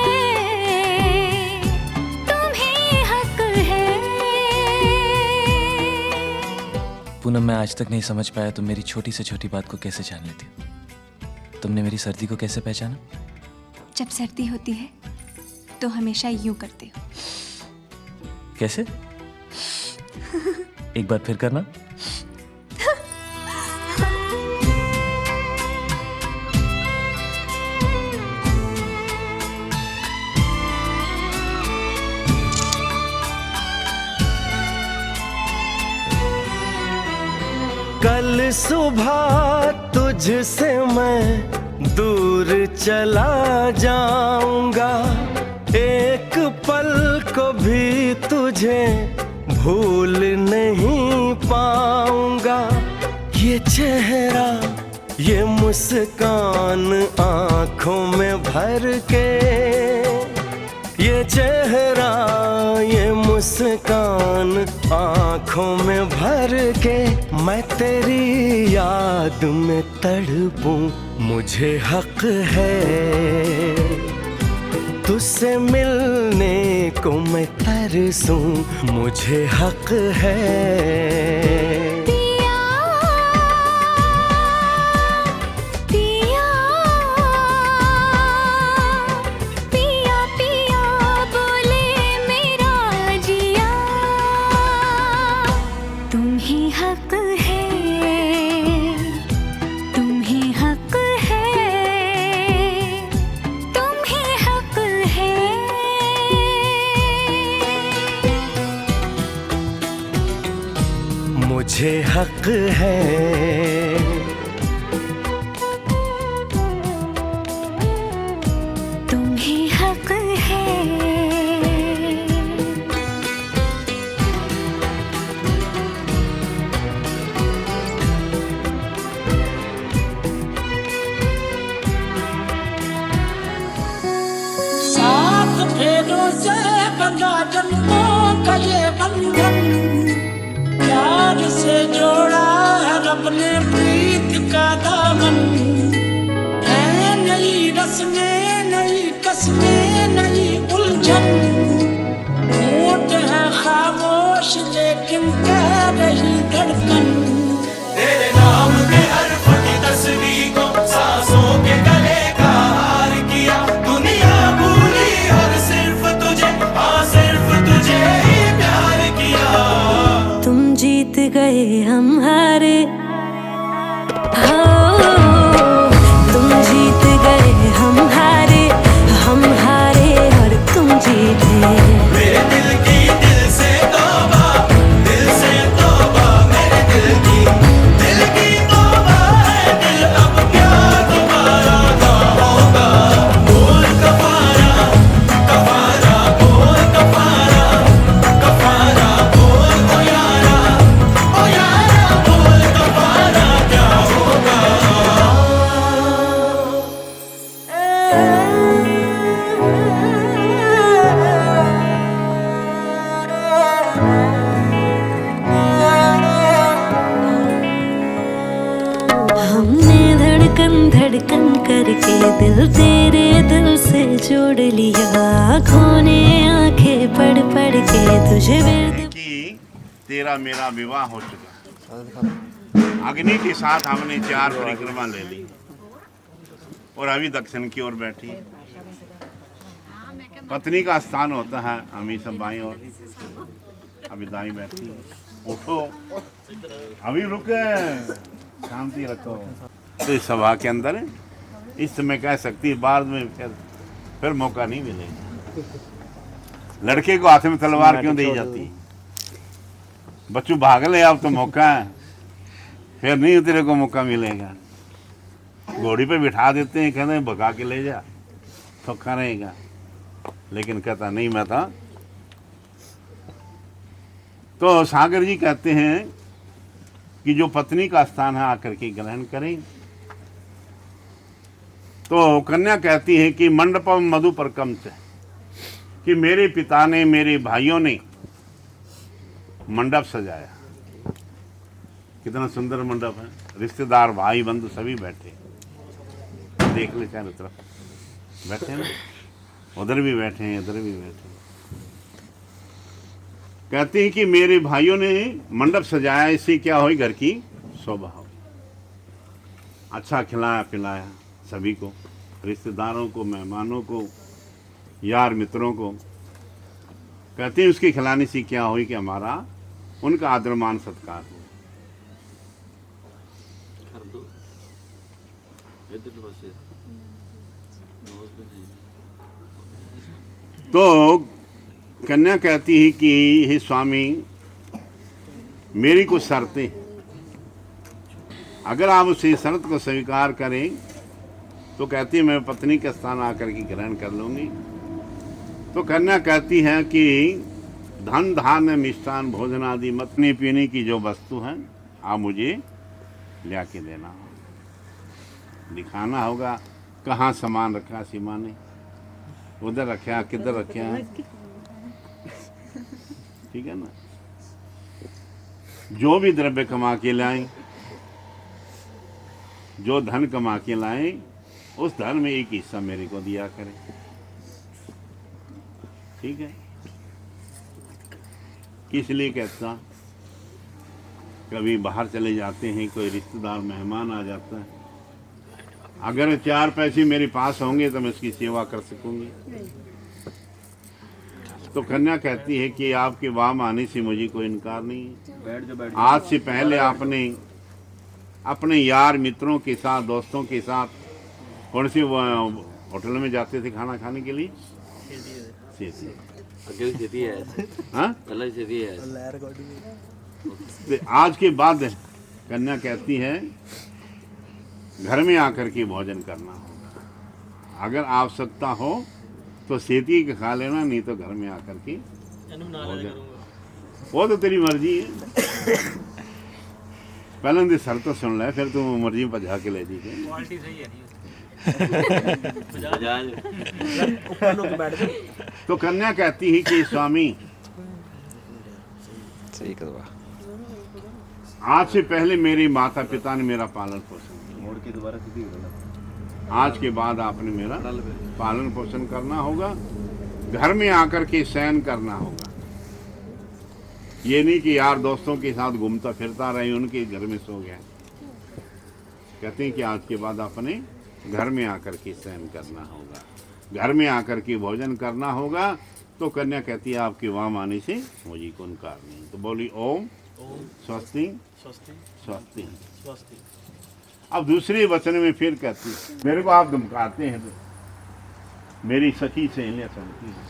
तुम्हें हक है। पूनम, मैं आज तक नहीं समझ पाया तुम मेरी छोटी से छोटी बात को कैसे जान लेती हो। तुमने मेरी सर्दी को कैसे पहचाना? जब सर्दी होती है तो हमेशा यूं करते हो। कैसे? एक बार फिर करना। कल सुबह तुझसे मैं दूर चला जाऊंगा, एक पल को भी तुझे भूल नहीं पाऊंगा। ये चेहरा ये मुस्कान आंखों में भर के, ये चेहरा ये मुस्कान आंखों में भर के, मैं तेरी याद में तड़पूं, मुझे हक है तुझसे मिलने को मैं तरसूं, मुझे हक है। पिया पिया बोले मेरा जिया, ही हक है, तुम ही हक है, तुम ही हक है। मुझे हक है, तुम ही हक है। सात फेरों से बंधा जन्मों का ये बंधन, प्यार से जोड़ा है रब ने प्रीत का दामन। है नई रस्में, नई कस्में, नई उलझन, होठ है खामोश लेकिन कह रही धड़कन। तेरे नाम के हर्फ की तस्वीर को सांसों के गले का हार किया, दुनिया भूली और सिर्फ तुझे, हाँ सिर्फ तुझे ही प्यार किया। तुम जीत गए हम हारे, हो तुम जीत गए हम हारे और तुम जीते। मेरे दिल की दिल से तौबा, मेरे दिल की तौबा है, दिल अब क्या दोबारा ना होगा। बोल कफारा, कफारा बोल कफारा, कफारा बोल ओ यारा बोल कफारा क्या होगा। हमने धड़कन धड़कन करके दिल तेरे दिल से जोड़ लिया, आँखों ने आंखें पढ़ पढ़ के तुझे विरद। कि तेरा मेरा विवाह हो चुका, अग्नि के साथ हमने 4 परिक्रमा ले ली और अभी दक्षिण की ओर बैठी। पत्नी का स्थान होता है अमी सब बाई और अभी दाई बैठी है। उठो, अभी रुके, शांति रखो। तो इस सभा के अंदर इस समय कह सकती है, बाद में फिर मौका नहीं मिलेगा। लड़के को हाथ में तलवार क्यों दी जाती है? बच्चू भाग ले, अब तो मौका है, फिर नहीं तेरे को मौका मिलेगा। घोड़ी पे बिठा देते हैं, कहते हैं भगा के ले जा, सौखा रहेगा, लेकिन कहता नहीं मैं था। तो सागर जी कहते हैं कि जो पत्नी का स्थान है आकर के ग्रहण करें। तो कन्या कहती है कि मंडपम मधुपर्कम से, कि मेरे पिता ने, मेरे भाइयों ने मंडप सजाया। कितना सुंदर मंडप है, रिश्तेदार भाई बंधु सभी बैठे, देख ले चारों तरफ बैठे ना, उधर भी बैठे हैं, इधर भी बैठे हैं। कहते हैं कि मेरे भाइयों ने मंडप सजाया, इससे क्या हुई, घर की शोभा हो। अच्छा खिलाया पिलाया सभी को, रिश्तेदारों को, मेहमानों को, यार मित्रों को। कहते हैं उसके खिलाने से क्या हुई कि हमारा उनका आदर मान सत्कार हो। तो कन्या कहती है कि हे स्वामी, मेरी कुछ शर्तें, अगर आप उस शर्त को स्वीकार करें तो कहती है मैं पत्नी के स्थान आकर के ग्रहण कर लूंगी। तो कन्या कहती है कि धन धान्य मिष्ठान भोजन आदि मतने पीने की जो वस्तु है आप मुझे लिया के देना, दिखाना होगा कहाँ सामान रखा सीमा ने, उधर रखा किधर रखा, ठीक है ना। जो भी द्रव्य कमा के लाएं, जो धन कमा के लाएं, उस धन में एक हिस्सा मेरे को दिया करें, ठीक है। किस लिए कहता, कभी बाहर चले जाते हैं, कोई रिश्तेदार मेहमान आ जाता है, अगर 4 पैसे मेरे पास होंगे तो मैं उसकी सेवा कर सकूंगी। तो कन्या कहती है कि आपके वाम आने से मुझे कोई इनकार नहीं है। आज से पहले आपने अपने यार मित्रों के साथ, दोस्तों के साथ कौन सी होटल में जाते थे खाना खाने के लिए? सीधी। हाँ? तो आज के बाद कन्या कहती है घर में आकर के भोजन करना होगा। अगर आवश्यकता हो तो सेती के खा लेना, नहीं तो घर में आकर के भोजन। वो तो तेरी मर्जी है। पहले तो सर तो सुन ले, फिर तुम मर्जी में बजा के ले दीजिए। तो कन्या कहती है कि स्वामी सही करवा। आज से पहले मेरे माता पिता ने मेरा पालन पोषण किया, आज के बाद आपने मेरा पालन पोषण करना होगा, घर में आकर के शयन करना होगा। ये नहीं कि यार दोस्तों के साथ घूमता फिरता रहे, उनके घर में सो गया। कहते हैं कि आज के बाद आपने घर में आकर के शयन करना होगा, घर में आकर के भोजन करना होगा। तो कन्या कहती है आपके वहां आने से मुझे कोई इनकार नहीं। तो बोली ओम स्वस्ति स्वस्ति स्वस्ति। अब दूसरे वचन में फिर कहती है मेरे को आप धमकाते हैं तो मेरी सखी सहेलियां सुनती हैं,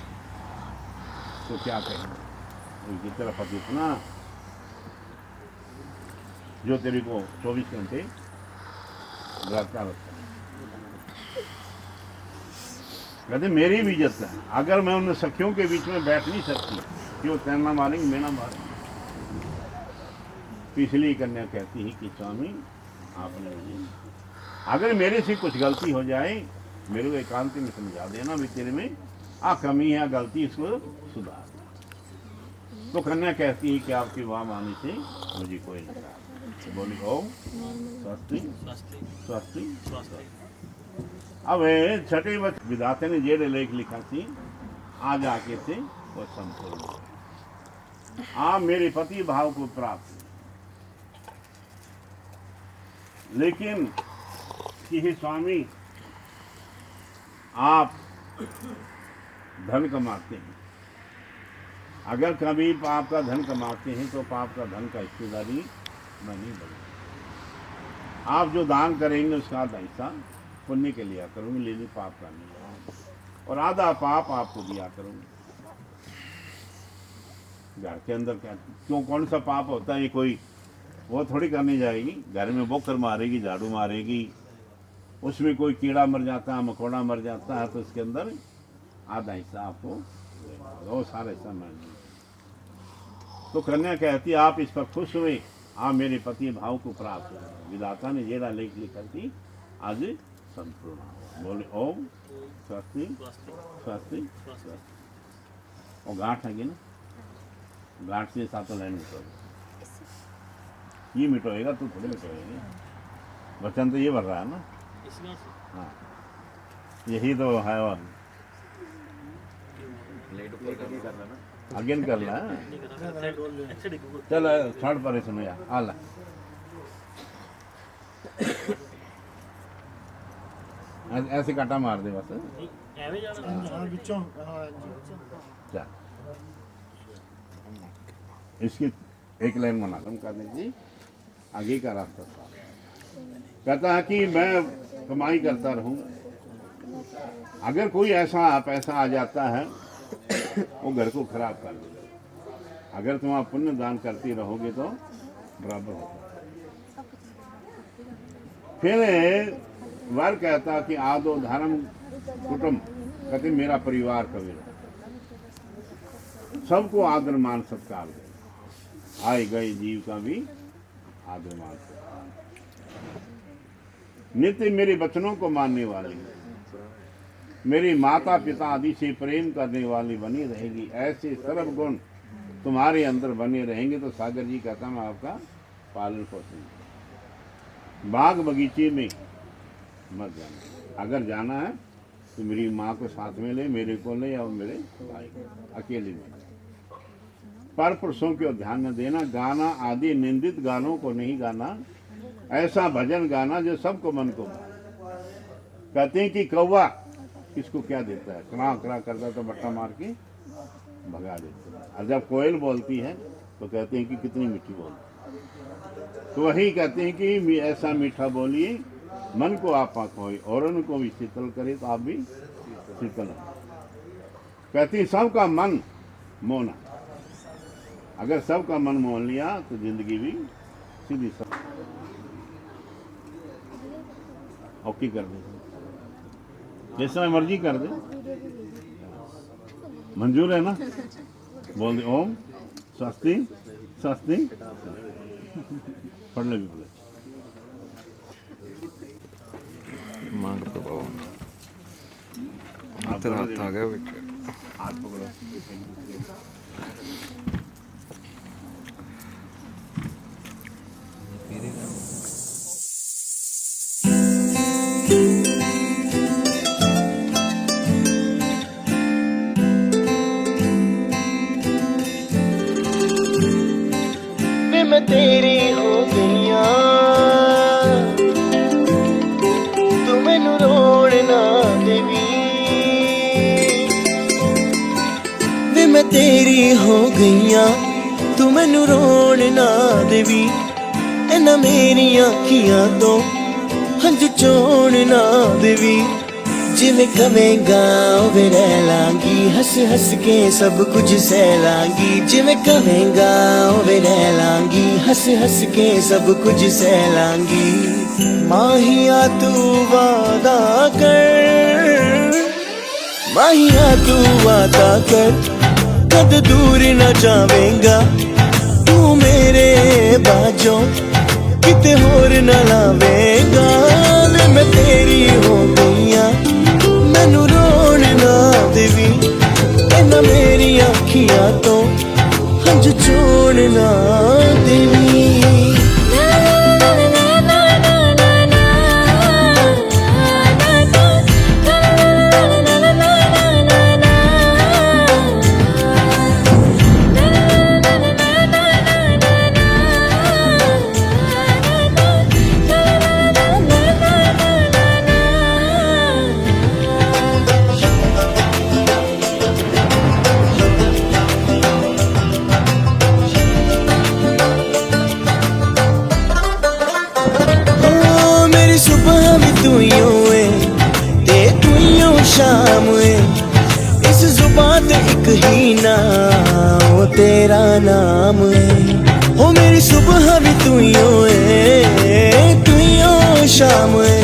तो क्या कहें कि तेरा पति इतना जो तेरे को 24 घंटे रखता है। कहते मेरी भी इज्जत है, अगर मैं उन सखियों के बीच में बैठ नहीं सकती कि वो तैरना मारेंगे मैं ना मारेंगे। तो इसलिए कन्या कहती है कि स्वामी आपने मुझे, अगर मेरे से कुछ गलती हो जाए मेरे को एकांत में समझा देना, भी तेरे में कमी है, गलती, इसको सुधार। तो कन्या कहती है कि आपकी वाम आने से मुझे कोई नहीं। बोली ओम स्वस्ति स्वस्ति स्वस्ति। अब छठे विधाता ने जेड़े लेख लिखा थी आज आके थे वो संपूर्ण। आप मेरे पति भाव को प्राप्त, लेकिन कि स्वामी आप धन कमाते हैं, अगर कभी पाप का धन कमाते हैं तो पाप का धन का हिस्सेदारी मैं नहीं बनूंगा। आप जो दान करेंगे उसका आधा हिस्सा पुण्य के लिया करूंगी, लेकिन पाप का नहीं, और आधा पाप आपको दिया करूंगी। घर के अंदर क्या क्यों कौन सा पाप होता है, कोई वो थोड़ी करने जाएगी, घर में बोकर मारेगी, झाड़ू मारेगी, उसमें कोई कीड़ा मर जाता है, मकोड़ा मर जाता है, तो उसके अंदर आधा हिस्सा आपको, वो सारा हिस्सा मैं नहीं। तो कन्या कहती आप इस पर खुश हुए, आप मेरे पति भाव को प्राप्त हुए। विधाता ने जेड़ा लेख लिखा थी आज संपूर्ण। बोले ओम स्वस्ति स्वस्ति स्वस्ति। और गांठ है ना, गांठ से सातों लाइन मिटो, ये मिटोएगा तो थोड़ी मिटोएगा, वचन तो ये भर रहा है ना। हाँ यही तो है, और अगेन कर ला। चलो थर्ड पर सुनो यार, आला ऐसे काटा मार दे बस। चल इसकी एक लाइन मना कम कर दीजिए, आगे का रास्ता कहता है कि मैं कमाई करता रहूं, अगर कोई ऐसा पैसा आ जाता है वो घर को खराब कर देगा। अगर तुम आप पुण्य दान करती रहोगे तो बराबर होगा। फिर वर कहता कि आदो धर्म कुटुंब, कहते मेरा परिवार कबीर सबको आदर मान सत्कार दे, आए गए जीव का भी आदर मान सत्कार, नित्य मेरे वचनों को मानने वाली, मेरी माता पिता आदि से प्रेम करने वाली बनी रहेगी। ऐसे सर्व गुण तुम्हारे अंदर बने रहेंगे तो सागर जी कहता मैं आपका पालन पोषण। बाग बगीचे में मत जाना, अगर जाना है तो मेरी माँ को साथ में ले, मेरे को ले, और मेरे भाई को अकेले में। पर पुरुषों को ध्यान न देना, गाना आदि निंदित गानों को नहीं गाना, ऐसा भजन गाना जो सबको मन को कहते हैं कि कौवा किसको क्या देता है, कड़ा कड़ा करता तो बट्टा मार के भगा देते हैं। और जब कोयल बोलती है तो कहते हैं कि कितनी मीठी बोलती है। तो वही कहते हैं कि ऐसा मीठा बोलिए मन को आपा खोए और उनको भी शीतल करे तो आप भी शीतल हो। कहती सबका मन मोना, अगर सबका मन मोह लिया तो जिंदगी भी सीधी सब ओके कर दे, जिस समय मर्जी कर दे। मंजूर है ना? बोल दे ओम स्वस्ति स्वस्ति। पढ़ ले भी बोले मांग पे बाबा तेरा हाथ आ गया हाथ पकड़ो। मैं तेरी हो गईया, तू मैनू रोड़ ना देवी। वे मैं तेरी हो गईया, तू मैनू रोड़ ना देवी। इन्हां मेरी अखियां तो हंझू चोण ना देवी। जिवें कवेंगा उवें रह लांगी, हंस हंस के सब कुछ सह लांगी। जिवें कवेंगा उवें रह लांगी, हंस हंस के सब कुछ सह लांगी। माहिया तू वादा कर, माहिया तू वादा कर, कद दूर न जावेंगा तू मेरे बाजों, किते होर न लावेंगा। मैं तेरी हो गईया, मैनू रोण ना देवी। इन्हां मेरी अखियां तो हंझ चोण ना देवी। शाम है इस जुबान ते एक ही नाम, वो तेरा नाम है। हो मेरी सुबह भी तू ही है, तू ही हो शाम है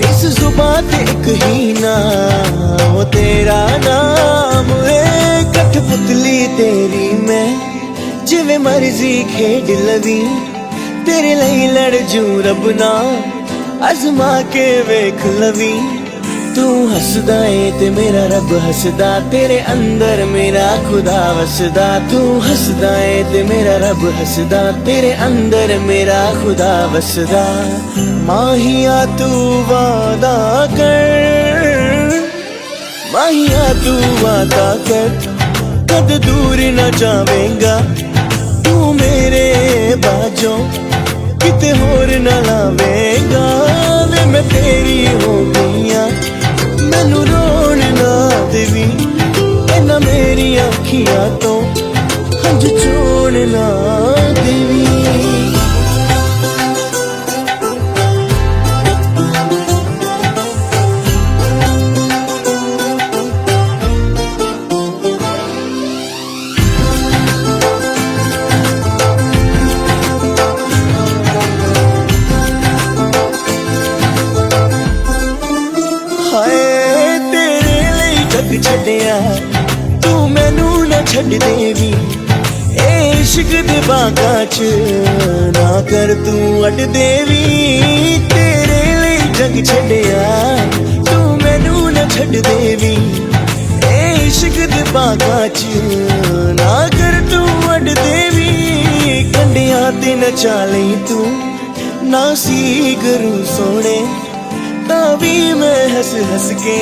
इस जुबान ते एक ही नाम, वो तेरा नाम है। कठपुतली तेरी मैं जिवें मर्जी खेड लवी, तेरे लिए लड़ जू रब ना अजमा के वेख लवी। तू हसदा है ते मेरा रब हसदा, तेरे अंदर मेरा खुदा वसदा। तू हसदा है ते मेरा रब हसदा, तेरे अंदर मेरा खुदा वसदा। माहिया तू वादा कर, माहिया तू वादा कर, कद दूर न जावेंगा तू मेरे बाजों, किते होर न लावेंगा। वे मैं तेरी हो गईया, मैनू रोण ना देवी। इन्हां मेरी अखियां तो हंझ चोण ना देवी। छड्डिया तू मैनू ना छड्ड देवी, ए इश्क दे बागां च ना कर तू अड देवी। तेरे लिए जग छड्डिया तू मैनू ना छड्ड देवी, ए इश्क दे बागां च ना कर तू अड देवी। कंडियां ते नचा लई तू ना सी करूं सोने, तां भी मैं हंस हंस के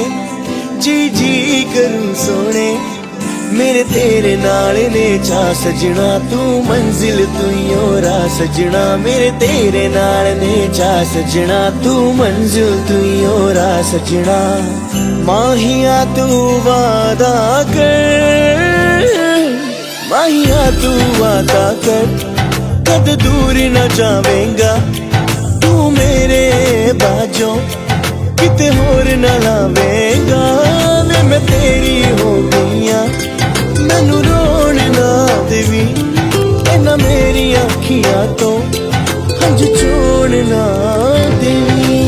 जी जी करूं सोने। मेरे तेरे नाल ने चा सजना, तू मंजिल तू ही ओरा सजना। मेरे तेरे नाल ने चा सजना, तू मंजिल तू ही ओरा सजना। माहिया तू वादा कर, माहिया तू वादा कर कद दूर न जावेंगा तू मेरे बाजों किते होर न लावेंगा वे मैं तेरी हो गईया मैनू रोन ना देवी इन्हां मेरी अखियां तो हंझ छोड़ ना देवी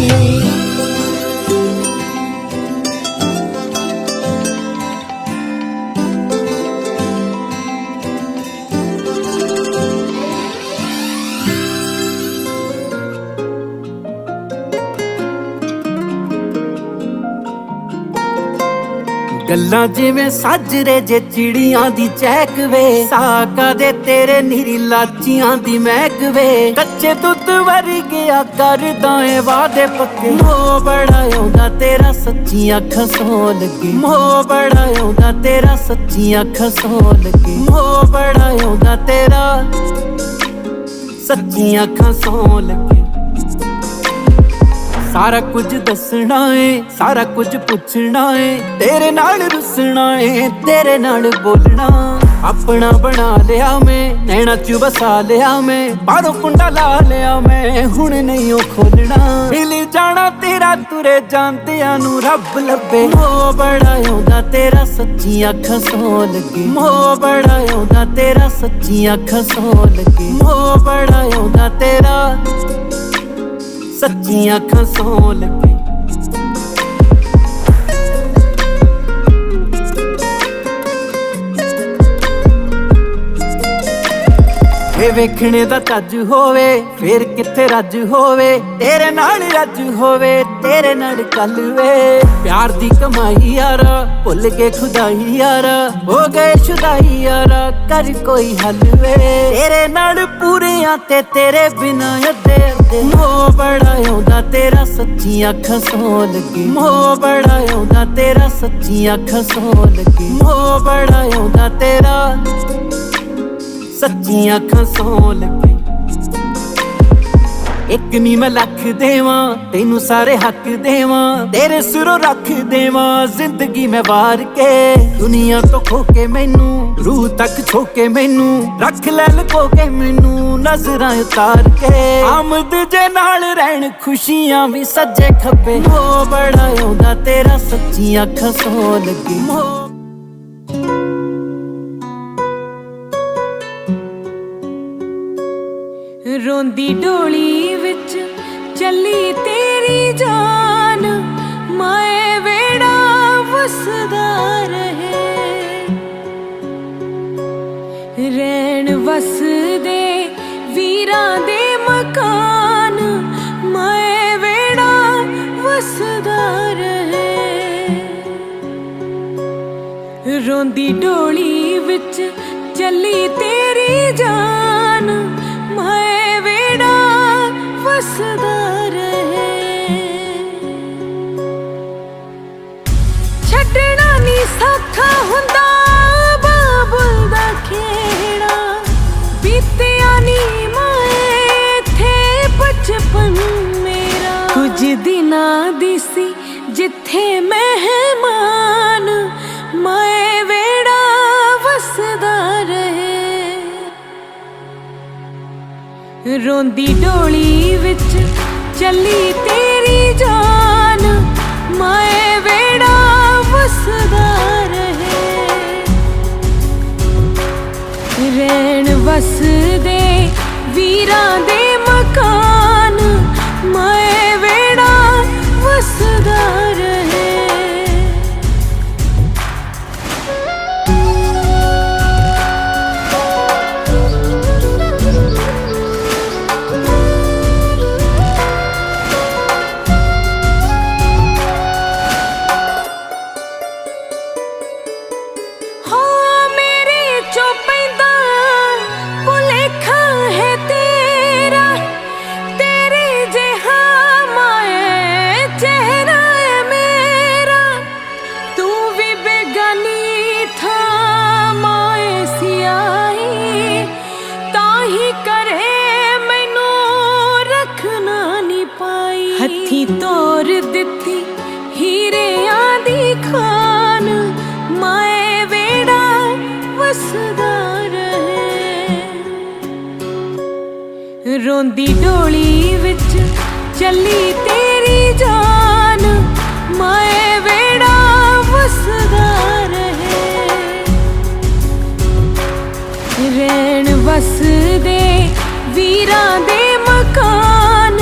ਗੱਲਾਂ ਜਿਵੇਂ ਸਾਜਰੇ ਜੇ ਚਿੜੀਆਂ ਦੀ ਚਹਿਕ ਵੇ ਸਾਕਾ ਦੇ ਤੇਰੇ ਨੀਰੀ ਲਾਚੀਆਂ ਦੀ ਮਹਿਕ ਵੇ ਕੱਚੇ ਦੁੱਧ ਵਰਗਿਆ ਕਰਦਾ ਏ ਵਾਦੇ ਪੱਕੇ ਮੋਹ ਬੜਾ ਆਉਂਦਾ ਤੇਰਾ ਸੱਚੀਆਂ ਅੱਖਾਂ ਸੋ ਲੱਗੇ ਮੋਹ ਬੜਾ ਆਉਂਦਾ ਤੇਰਾ ਸੱਚੀਆਂ ਅੱਖਾਂ ਸੋ ਲੱਗੇ ਮੋਹ ਬੜਾ ਆਉਂਦਾ ਤੇਰਾ ਸੱਚੀਆਂ ਅੱਖਾਂ ਸੋ ਲੱਗੇ सारा कुछ दसना है सारा कुछ पुछना है तेरे नाल रुसना है तेरे नाल बोलना अपना बना लिया मैं नैना च बसा लिया मैं बारों कुंडा ला लिया मैं हुण नहीं ओ खोलना मिल जाना तेरा तुरे जानदियां नू रब लभे मोह बड़ा आउंदा तेरा सच्चियां अखां सो लगे मोह बड़ा आउंदा तेरा सच्चियां अखां सो लगे मोह बड़ा आउंदा तेरा सच्चियां अखां सो लगे ਵੇਖਣੇ ਦਾ ਚੱਜ ਹੋਵੇ ਫੇਰ ਕਿੱਥੇ ਰੱਜ ਹੋਵੇ ਤੇਰੇ ਨਾਲ ਰੱਜ ਹੋਵੇ ਤੇਰੇ ਨਾਲ ਕੱਲ ਵੇ ਪਿਆਰ ਦੀ ਕਮਾਈ ਯਾਰ ਭੁੱਲ ਕੇ ਖੁਦਾਈ ਯਾਰ ਹੋ ਗਏ ਸ਼ੁਦਾਈ ਯਾਰ ਕਰ ਕੋਈ ਹੱਲ ਵੇ ਤੇਰੇ ਨਾਲ ਪੂਰਿਆਂ ਤੇ ਤੇਰੇ ਬਿਨਾ ਅੱਧੇ ਅੱਧੇ ਮੋਹ ਬੜਾ ਆਉਂਦਾ ਤੇਰਾ ਸੱਚੀਆਂ ਅੱਖਾਂ ਸੋ ਲੱਗੇ ਮੋਹ ਬੜਾ ਆਉਂਦਾ ਤੇਰਾ ਸੱਚੀਆਂ ਅੱਖਾਂ ਸੋ ਲੱਗੇ ਮੋਹ ਬੜਾ ਆਉਂਦਾ ਤੇਰਾ सच्चियां अखां सो लगे एक नी मैं लख देवां तेनू सारे हक देवां तेरे सिरों रख देवां जिंदगी मैं वार के दुनिया तो खो के मैनू रूह तक छो के मैनू रख ले लको के मैनू नजरां उतार के आमद जे नाल रहन खुशियां भी सज्जे खब्बे मोह बड़ा आउंदा तेरा सच्चियां अखां सो लगे मोह रोंदी डोली विच चली तेरी जान माए वेड़ा वसदा रहे रैन वसदे वीरां दे मकान माए वेड़ा वसदा रहे रोंदी डोली विच चली तेरी जान माए वेड़ा वसदा रहे छड्डना नी सौखा हुंदा बाबुल दा खेड़ा बीतिया नी माए थे बचपन मेरा कुछ दिना दी सी जिथे मेहमान माए वेड़ा वसदा रहे रोंदी डोली विच चली तेरी जान माए वेड़ा वसदा रहे रैन वसदे वीरां दे मकान माए वेड़ा वसदा रहे रोंदी डोली विच चली तेरी जान माए वेड़ा वसदा रहे रैन वसदे वीरां दे मकान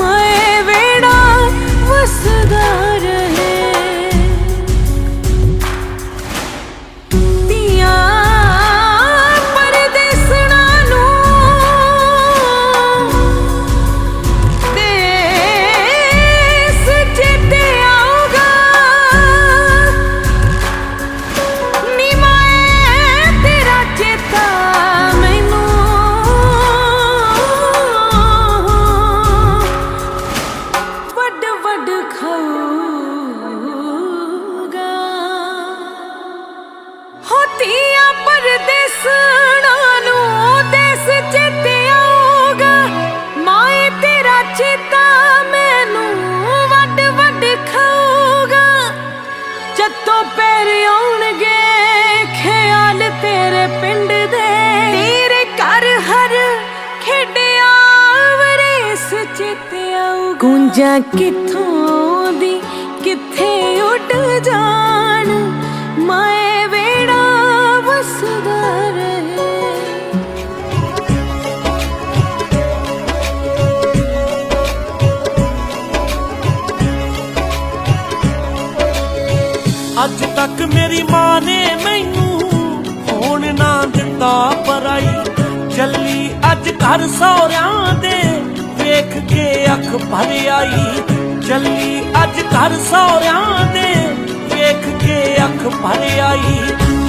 माए वेड़ा वसदा रहे गूंजा किथों दी किथे उड़ जान माए वेड़ा वसदा रहे अज तक मेरी मां ने मैनू होण ना दिता पराई चली अज घर सौरियां दे वेख के अख भर आई चली अज घर सौरियां दे वेख के अख भर आई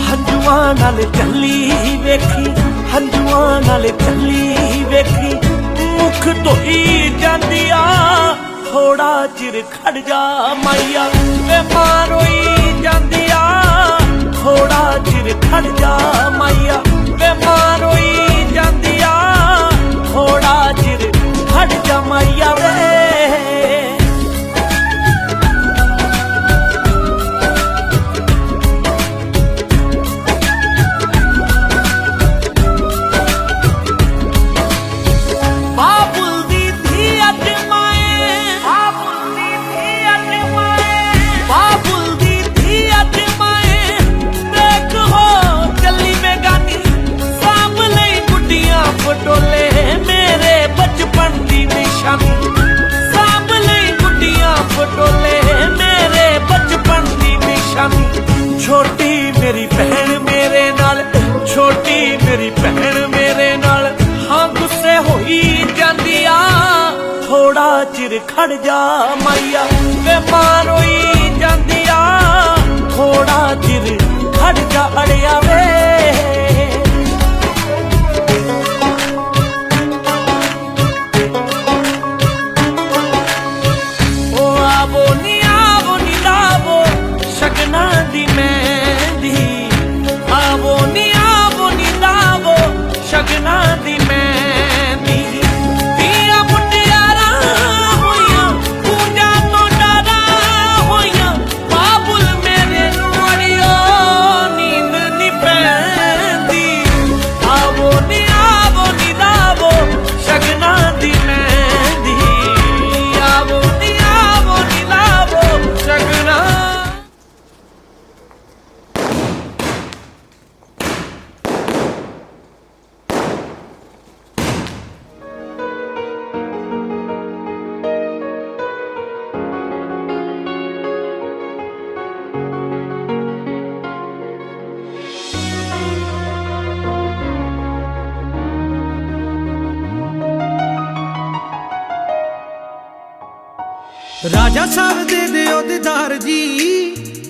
हंजुआं नाल चली वेखी हंजुआं नाल चली वेखी मुख धोई जांदी आ थोड़ा चिर खड़ जा माइया वे मां रोई जांदी आ थोड़ा चिर खड़ जा माइया वे मां रोई जांदी आ थोड़ा चिर खड़ जा माइया वे छोटी मेरी बहन मेरे नाल छोटी मेरी बहन मेरे नाल हाँ गुस्से होई जांदी आ थोड़ा चिर खड़ जा माइया वे मां रोई जांदी आ थोड़ा चिर खड़ जा अड़िया वे शगना दी मेहंदी आवो नी लावो शगना दी मेहंदी दिया मुटियारा होइया पूजा तो डरा होइया बाबुल मेरे नुड़ियो नींद नी पैंदी आवो नी लावो शगना दी मेहंदी आवो नी लावो शगना राजा साहब दे दियो दीदार जी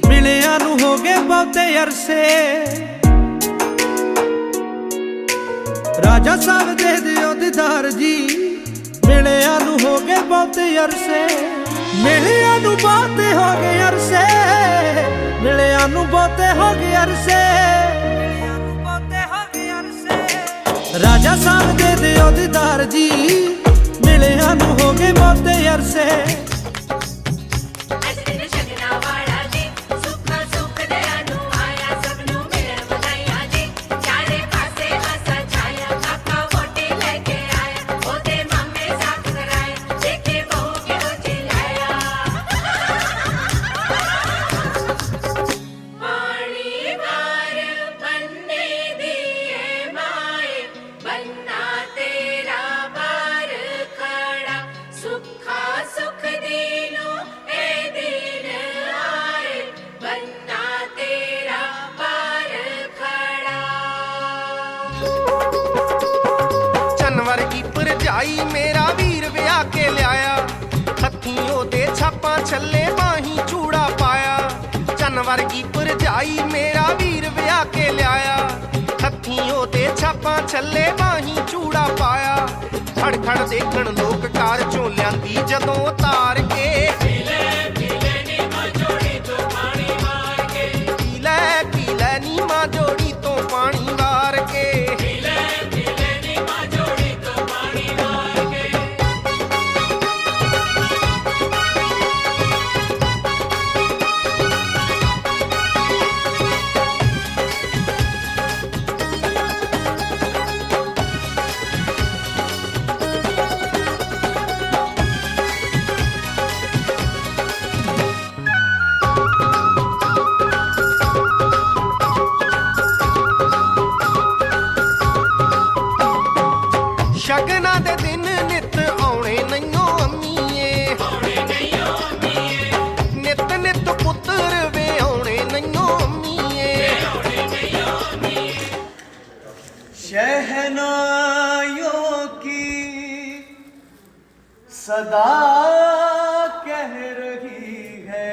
मिलिया नू हो गए बहुते अरसे राजा साहब दे दियो दीदार जी मिलिया नू हो गए बहुते अरसे मिलिया नू बहुते हो गए अरसे मिलिया नू बहुते हो गए अरसे राजा साहब दे दियो दीदार जी मिलिया नू हो गए बहुते अरसे मेरा वीर विआह के लियाया हत्थियों दे छापां छल्ले बाही चूड़ा पाया चन वर्गी भरजाई मेरा वीर विआह के लियाया हत्थियों दे छापां छल्ले बाही चूड़ा पाया खड़ खड़ देखण लोक कार चों लियांदी जदों उतार के पी ले नी मां जोड़ी तो पानी वार के पी ले नी मां जोड़ी तो पानी वार के पी ले नी मां जोड़ी तो पानी वार के ਸ਼ਗਨਾਂ ਦੇ ਦਿਨ ਨਿਤ ਆਉਣੇ ਨਹੀਂਓ ਅੰਮੀਏ ਨਿਤ ਨਿਤ ਪੁੱਤਰ ਵੇ ਆਉਣੇ ਨਹੀਂਓ ਅੰਮੀਏ शहनाइयों की सदा कह रही है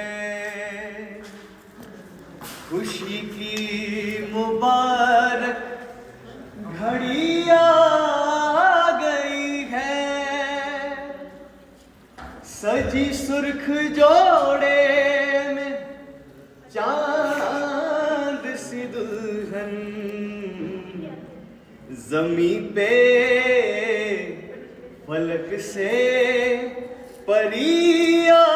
खुशी की मुबारक घड़ी आ गई है सजी सुर्ख जोड़े में चांद सी दुल्हन जमी पे फलक से परी आ